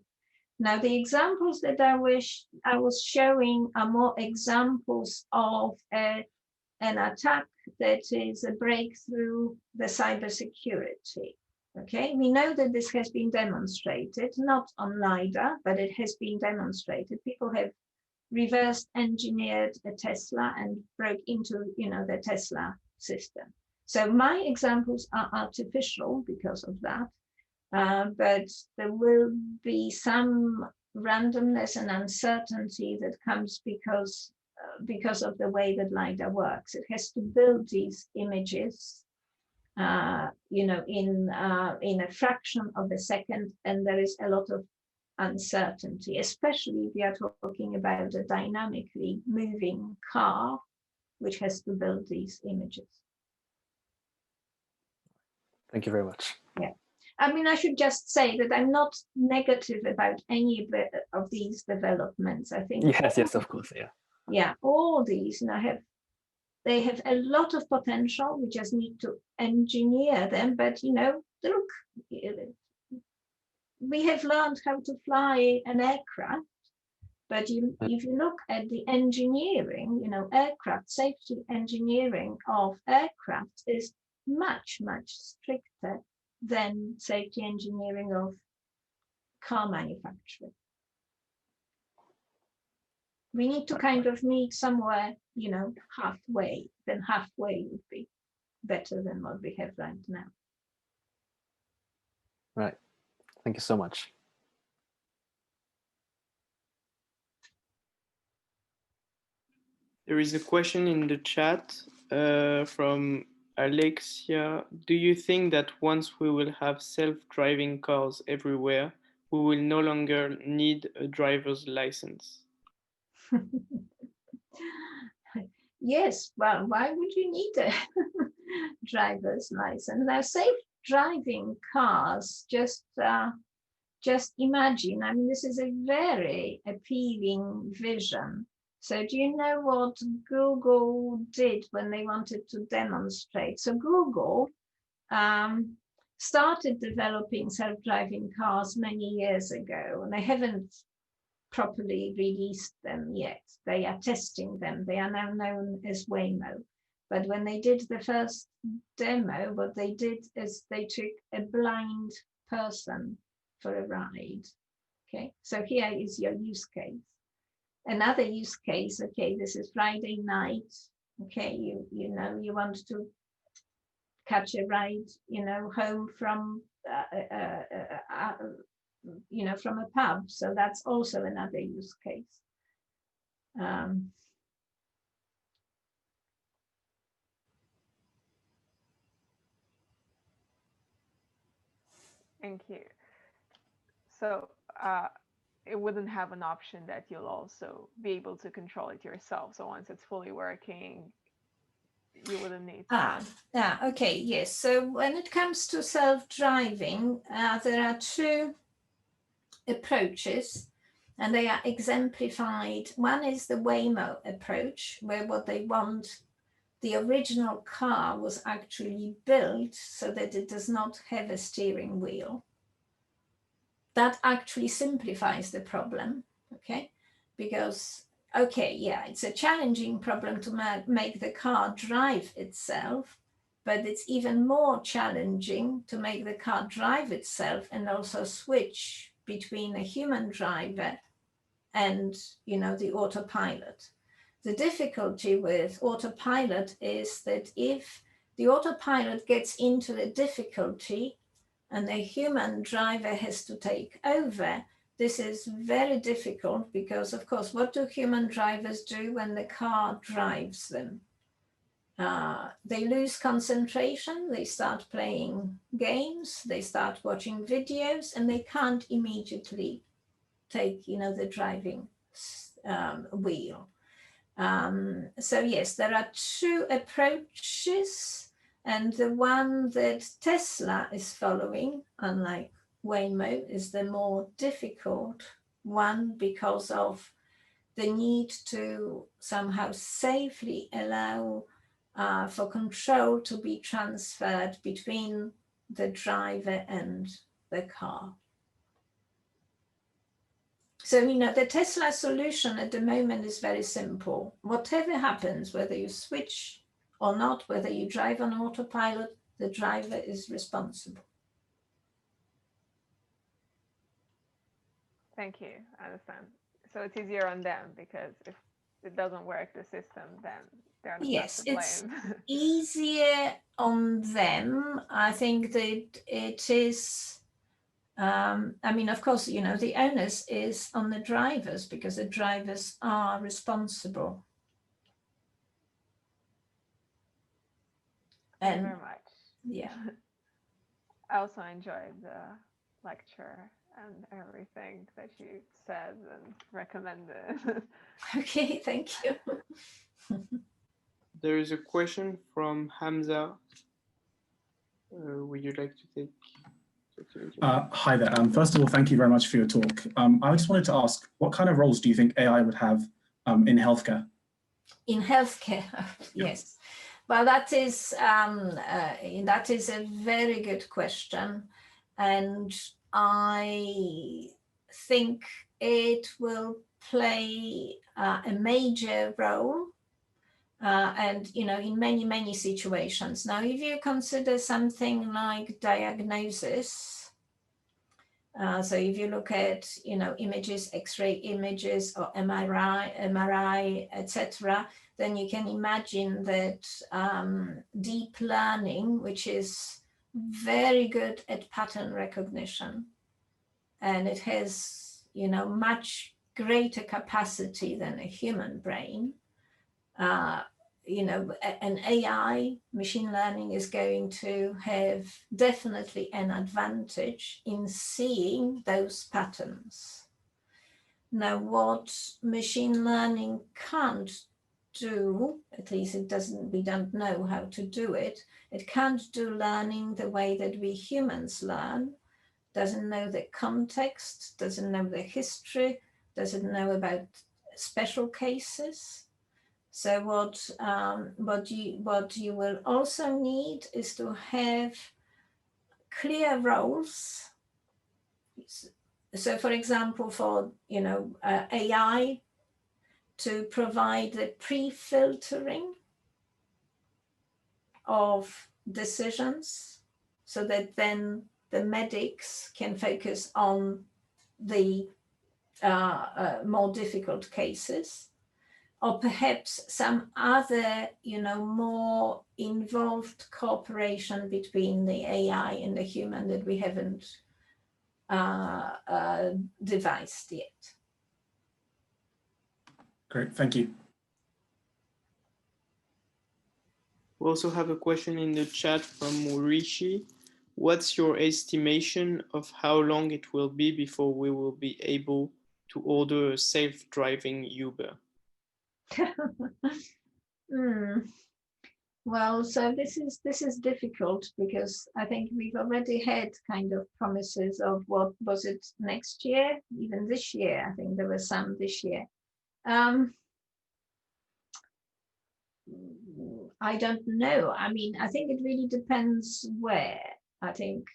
Now, the examples that I was showing are more examples of an attack that is a breakthrough the cybersecurity. Okay, we know that this has been demonstrated, not on LiDAR, but it has been demonstrated. People have reverse engineered a Tesla and broke into, you know, the Tesla system. So my examples are artificial because of that, but there will be some randomness and uncertainty that comes because of the way that LiDAR works. It has to build these images you know, in a fraction of a second, and there is a lot of uncertainty, especially if we are talking about a dynamically moving car, which has to build these images. Thank you very much. Yeah, I mean, I should just say that I'm not negative about any of these developments. I think yes, of course, yeah. Yeah, all these, you know, they have a lot of potential. We just need to engineer them. But, you know, look, we have learned how to fly an aircraft. But if you look at the engineering, you know, aircraft safety engineering of aircraft is much, much stricter than safety engineering of car manufacturing. We need to kind of meet somewhere, you know, halfway. Then halfway would be better than what we have right now. Right. Thank you so much. There is a question in the chat from Alexia. Do you think that once we will have self-driving cars everywhere, we will no longer need a driver's license? Yes, well, why would you need a driver's license? Now, safe driving cars, just imagine, I mean, this is a very appealing vision. So do you know what Google did when they wanted to demonstrate? So Google started developing self-driving cars many years ago, and they haven't properly released them yet. They are testing them. They are now known as Waymo. But when they did the first demo, what they did is they took a blind person for a ride. Okay, so here is your use case. Another use case, okay, this is Friday night. Okay, you know, you want to catch a ride, you know, home from you know, from a pub. So that's also another use case. Thank you. So it wouldn't have an option that you'll also be able to control it yourself. So once it's fully working, you wouldn't need to. Okay, yes. So when it comes to self-driving, there are two approaches, and they are exemplified. One is the Waymo approach, where what they want, the original car was actually built so that it does not have a steering wheel. That actually simplifies the problem, okay? Because, okay, yeah, it's a challenging problem to make the car drive itself, but it's even more challenging to make the car drive itself and also switch between a human driver and, you know, the autopilot. The difficulty with autopilot is that if the autopilot gets into a difficulty and the human driver has to take over, this is very difficult because, of course, what do human drivers do when the car drives them? They lose concentration, they start playing games, they start watching videos, and they can't immediately take, you know, the driving wheel. So yes, there are two approaches, and the one that Tesla is following, unlike Waymo, is the more difficult one because of the need to somehow safely allow for control to be transferred between the driver and the car. So, you know, the Tesla solution at the moment is very simple. Whatever happens, whether you switch or not, whether you drive on autopilot, the driver is responsible. Thank you. I understand. So it's easier on them because if it doesn't work, the system, then they're not Yes, to blame. it's easier on them. I think that it is. I mean, of course, you know, the onus is on the drivers because the drivers are responsible. Thank you very much. Yeah. I also enjoyed the lecture and everything that you said and recommended. Okay, thank you. There is a question from Hamza. Would you like to take? Hi there. First of all, thank you very much for your talk. I just wanted to ask, what kind of roles do you think AI would have in healthcare? In healthcare, yes. Well, that is a very good question, and I think it will play a major role, and you know, in many situations. Now, if you consider something like diagnosis, so if you look at, you know, images, X-ray images or MRI, etc., then you can imagine that deep learning, which is very good at pattern recognition, and it has, you know, much greater capacity than a human brain, you know, an AI, machine learning, is going to have definitely an advantage in seeing those patterns. Now, what machine learning can't do, at least we don't know how to do it, it can't do learning the way that we humans learn, doesn't know the context, doesn't know the history, doesn't know about special cases. So what you will also need is to have clear roles. So, for example, for AI to provide the pre-filtering of decisions, so that then the medics can focus on the more difficult cases, or perhaps some other, more involved cooperation between the AI and the human that we haven't devised yet. Great, thank you. We also have a question in the chat from Rishi. What's your estimation of how long it will be before we will be able to order a self-driving Uber? Well, so this is difficult, because I think we've already had kind of promises of, what was it, next year, even this year. I think there were some this year. I don't know. I mean, I think it really depends where. I think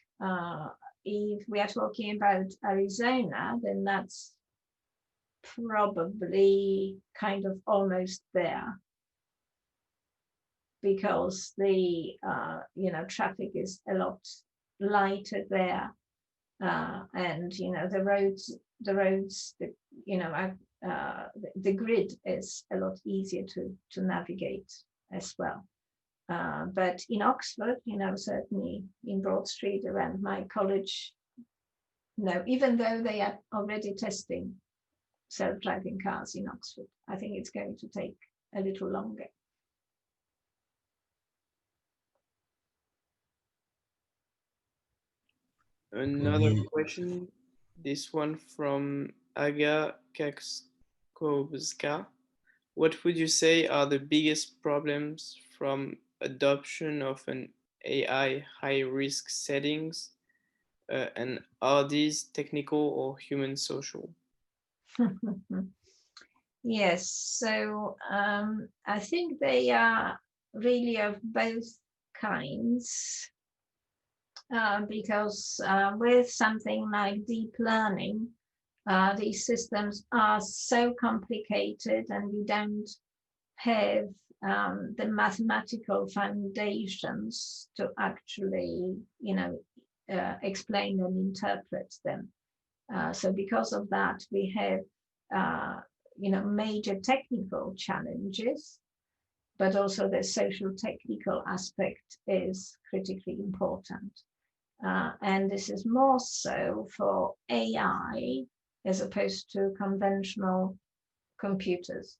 if we are talking about Arizona, then that's probably kind of almost there, because the traffic is a lot lighter there, and the roads, the grid is a lot easier to navigate as well. But in Oxford, certainly in Broad Street around my college, even though they are already testing self-driving cars in Oxford, I think it's going to take a little longer. Another question, this one from Aga Kwiatkowska. What would you say are the biggest problems from adoption of an AI high-risk settings, and are these technical or human social? Yes, so I think they are really of both kinds, because with something like deep learning, these systems are so complicated, and we don't have the mathematical foundations to actually, explain and interpret them. So because of that, we have, major technical challenges, but also the social technical aspect is critically important. And this is more so for AI as opposed to conventional computers.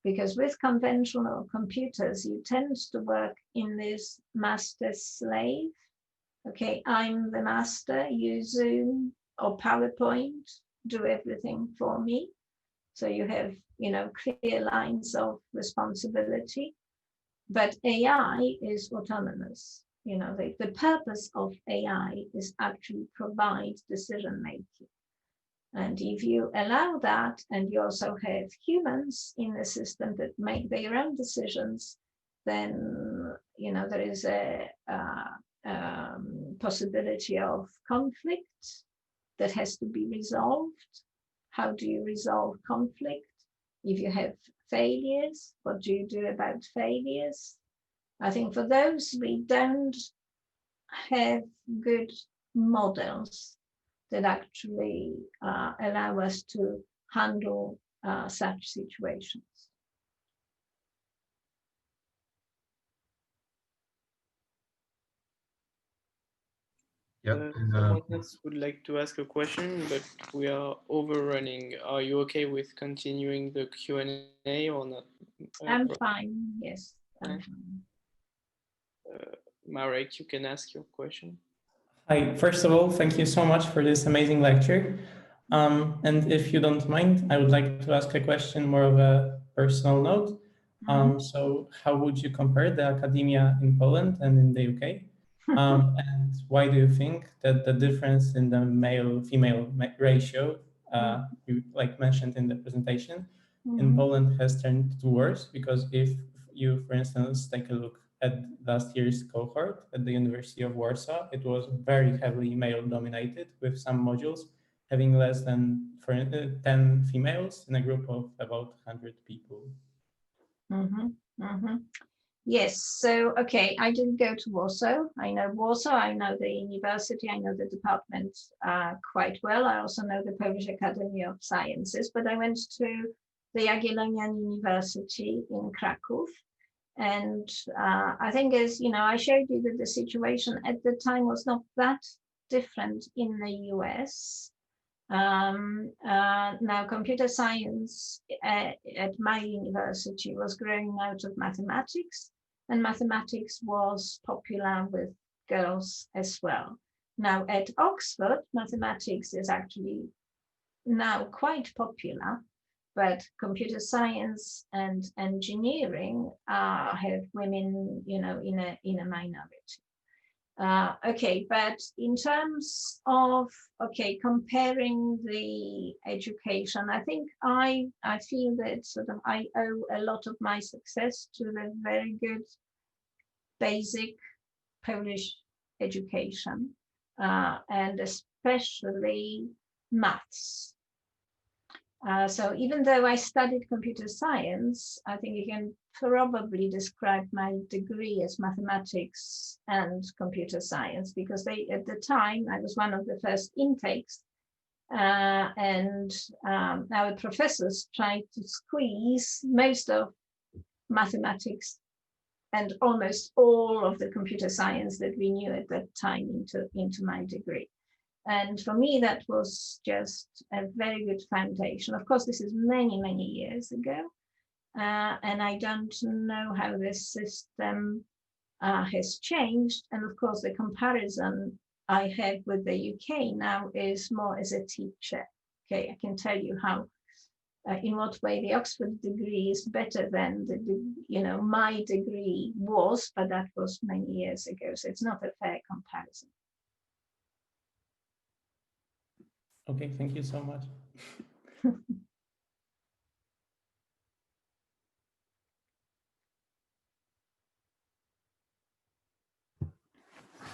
Because with conventional computers, you tend to work in this master-slave. Okay, I'm the master, you Zoom or PowerPoint, do everything for me. So you have, clear lines of responsibility. But AI is autonomous. The purpose of AI is actually provide decision-making. And if you allow that, and you also have humans in the system that make their own decisions, then there is a possibility of conflict that has to be resolved. How do you resolve conflict? If you have failures, what do you do about failures? I think for those, we don't have good models that actually allow us to handle such situations. Someone else would like to ask a question, but we are overrunning. Are you okay with continuing the Q&A or not? I'm fine, yes. I'm Okay. fine. Marek, you can ask your question. Hi, first of all, thank you so much for this amazing lecture. And if you don't mind, I would like to ask a question more of a personal note. So how would you compare the academia in Poland and in the UK? And why do you think that the difference in the male-female ratio, you like mentioned in the presentation, in Poland has turned to worse? Because if you, for instance, take a look at last year's cohort at the University of Warsaw, it was very heavily male-dominated, with some modules having less than 10 females in a group of about 100 people. Yes, so, okay, I didn't go to Warsaw. I know Warsaw, I know the university, I know the department quite well. I also know the Polish Academy of Sciences, but I went to the Jagiellonian University in Kraków. And I think, as you know, I showed you that the situation at the time was not that different in the US. Now, computer science at my university was growing out of mathematics, and mathematics was popular with girls as well. Now, at Oxford, mathematics is actually now quite popular, but computer science and engineering have women, you know, in a minority. Okay, but in terms of, okay, comparing the education, I think I feel that sort of I owe a lot of my success to the very good basic Polish education, and especially maths. So even though I studied computer science, I think you can probably describe my degree as mathematics and computer science, because at the time, I was one of the first intakes, and our professors tried to squeeze most of mathematics and almost all of the computer science that we knew at that time into my degree. And for me, that was just a very good foundation. Of course, this is many, many years ago. And I don't know how this system has changed. And of course, the comparison I have with the UK now is more as a teacher. Okay, I can tell you how, in what way the Oxford degree is better than my degree was, but that was many years ago. So it's not a fair comparison. Okay, thank you so much.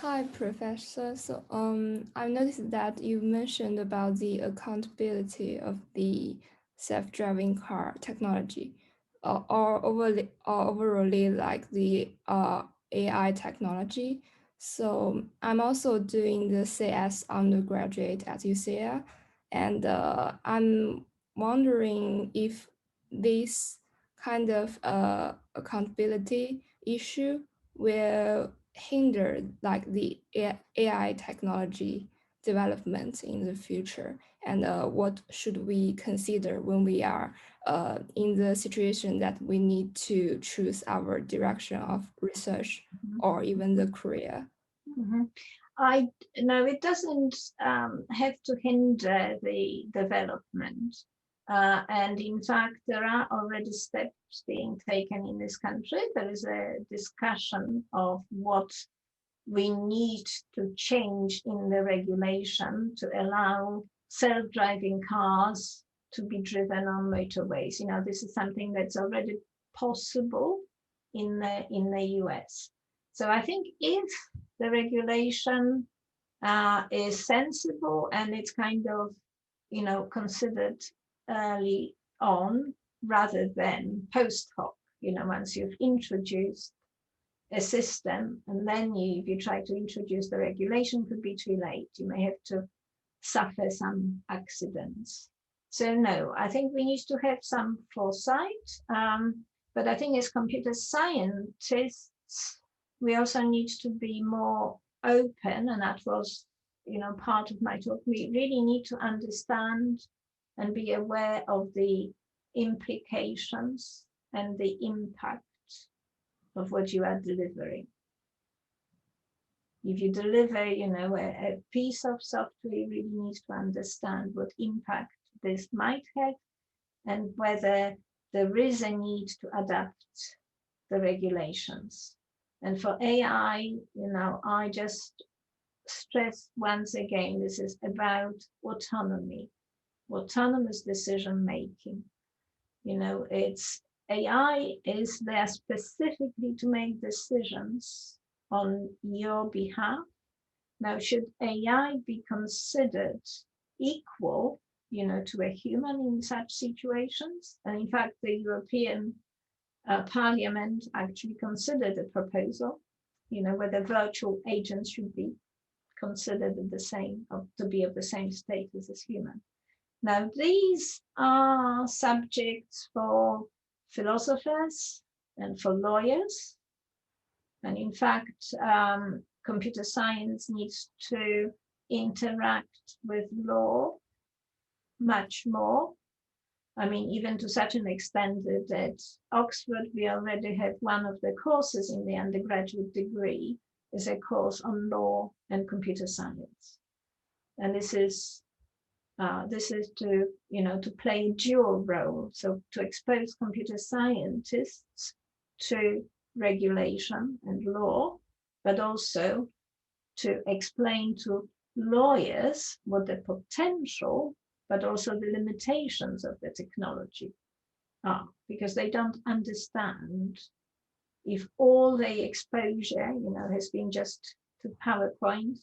Hi, Professor. So, I noticed that you mentioned about the accountability of the self-driving car technology, or overall like the AI technology. So, I'm also doing the CS undergraduate at UCL, and I'm wondering if this kind of accountability issue will hinder like the AI technology development in the future, and what should we consider when we are in the situation that we need to choose our direction of research or even the career? No, it doesn't have to hinder the development. And in fact, there are already steps being taken in this country. There is a discussion of what we need to change in the regulation to allow self-driving cars to be driven on motorways. You know, this is something that's already possible in the US. So I think if the regulation is sensible and it's kind of, considered early on rather than post hoc, once you've introduced a system and then if you try to introduce the regulation, could be too late. You may have to suffer some accidents. So no, I think we need to have some foresight. But I think as computer scientists, we also need to be more open, and that was part of my talk, we really need to understand and be aware of the implications and the impact of what you are delivering. If you deliver, a piece of software, you really need to understand what impact this might have and whether there is a need to adapt the regulations. And for AI, I just stress once again, this is about autonomy, autonomous decision making. It's AI is there specifically to make decisions on your behalf. Now, should AI be considered equal, to a human in such situations? And in fact, the European Parliament actually considered a proposal, whether virtual agents should be considered the same, to be of the same status as human. Now, these are subjects for philosophers and for lawyers. And in fact, computer science needs to interact with law much more. I mean, even to such an extent that at Oxford, we already have one of the courses in the undergraduate degree is a course on law and computer science. And this is to, to play a dual role. So to expose computer scientists to regulation and law, but also to explain to lawyers what the potential, but also the limitations of the technology are, because they don't understand if all the exposure, has been just to PowerPoint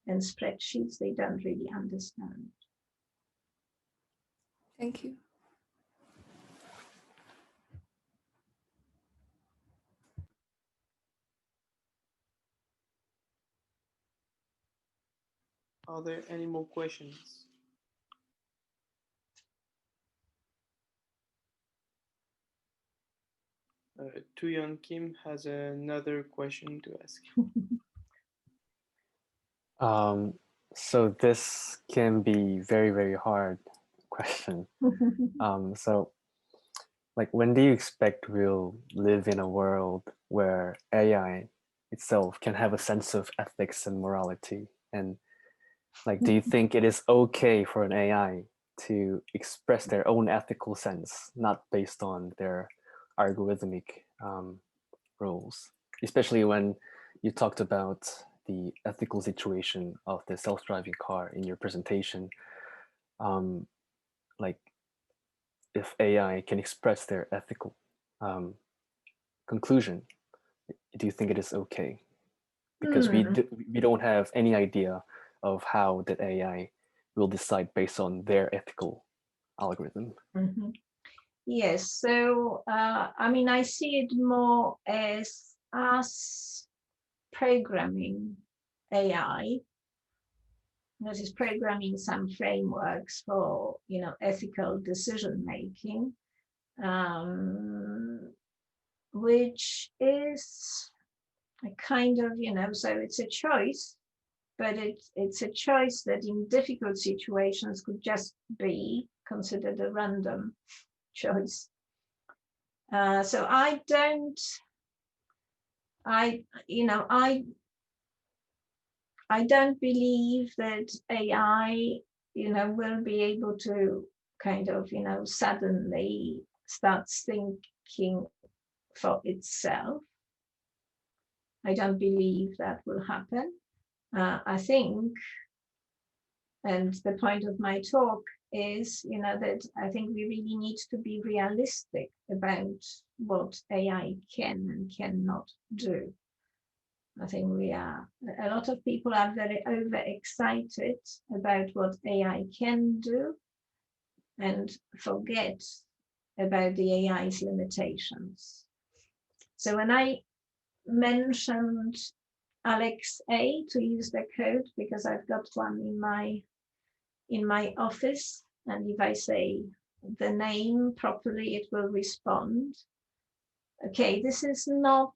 and spreadsheets, they don't really understand. Thank you. Are there any more questions? Tuyeon Kim has another question to ask. So this can be very, very hard question. So like, when do you expect we'll live in a world where AI itself can have a sense of ethics and morality? And like, do you think it is okay for an AI to express their own ethical sense, not based on their algorithmic rules? Especially when you talked about the ethical situation of the self-driving car in your presentation. Like, if AI can express their ethical conclusion, do you think it is okay? Because we don't have any idea of how that AI will decide based on their ethical algorithm. Mm-hmm. Yes, so I mean, I see it more as us programming AI. That is programming some frameworks for, ethical decision making, which is a kind of, so it's a choice, but it's a choice that in difficult situations could just be considered a random choice. So I don't believe that AI, will be able to kind of, suddenly start thinking for itself. I don't believe that will happen. I think, and the point of my talk is, that I think we really need to be realistic about what AI can and cannot do. I think a lot of people are very overexcited about what AI can do and forget about the AI's limitations. So when I mentioned Alex A, to use the code, because I've got one in my office, and if I say the name properly, it will respond. Okay, this is not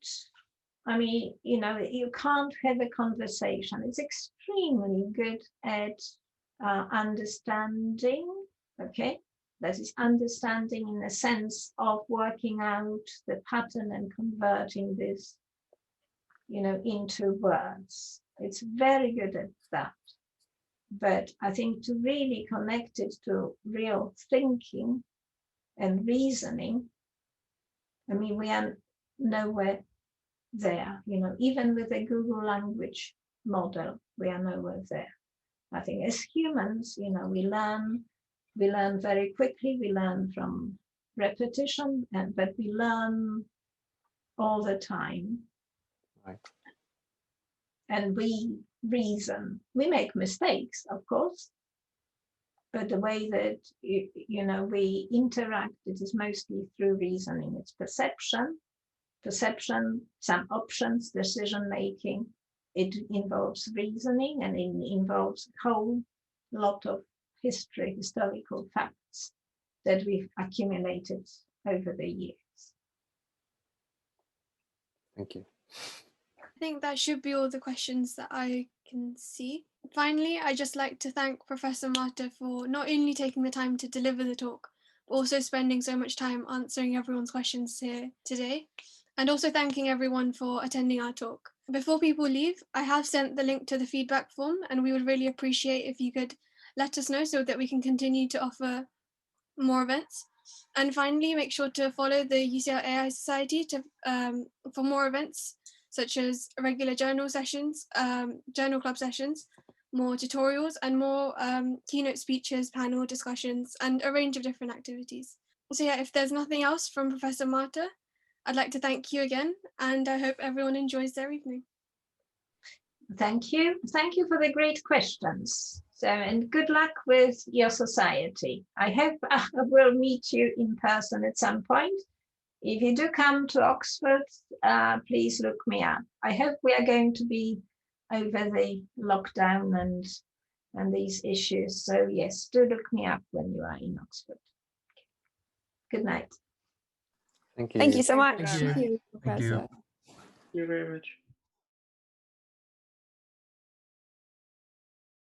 I mean, you know, you can't have a conversation. It's extremely good at understanding, okay? That is understanding in the sense of working out the pattern and converting this, you know, into words. It's very good at that. But I think to really connect it to real thinking and reasoning, I mean, we are nowhere there, you know, even with a Google language model, we are nowhere there. I think as humans, you know, we learn very quickly, we learn from repetition, but we learn all the time. Right. And we reason. We make mistakes, of course, but the way that, you know, we interact, it is mostly through reasoning. It's perception, some options, decision making. It involves reasoning, and it involves a whole lot of historical facts that we've accumulated over the years. Thank you. I think that should be all the questions that I can see. Finally, I'd just like to thank Professor Marta for not only taking the time to deliver the talk, but also spending so much time answering everyone's questions here today, and also thanking everyone for attending our talk. Before people leave, I have sent the link to the feedback form, and we would really appreciate if you could let us know so that we can continue to offer more events. And finally, make sure to follow the UCL AI Society for more events, such as regular journal sessions, journal club sessions, more tutorials, and more keynote speeches, panel discussions, and a range of different activities. So yeah, if there's nothing else from Professor Marta, I'd like to thank you again, and I hope everyone enjoys their evening. Thank you. Thank you for the great questions. So, and good luck with your society. I hope I will meet you in person at some point. If you do come to Oxford, please look me up. I hope we are going to be over the lockdown and these issues. So yes, do look me up when you are in Oxford. Good night. Thank you. Thank you so much. Thank you. Professor. Thank you very much.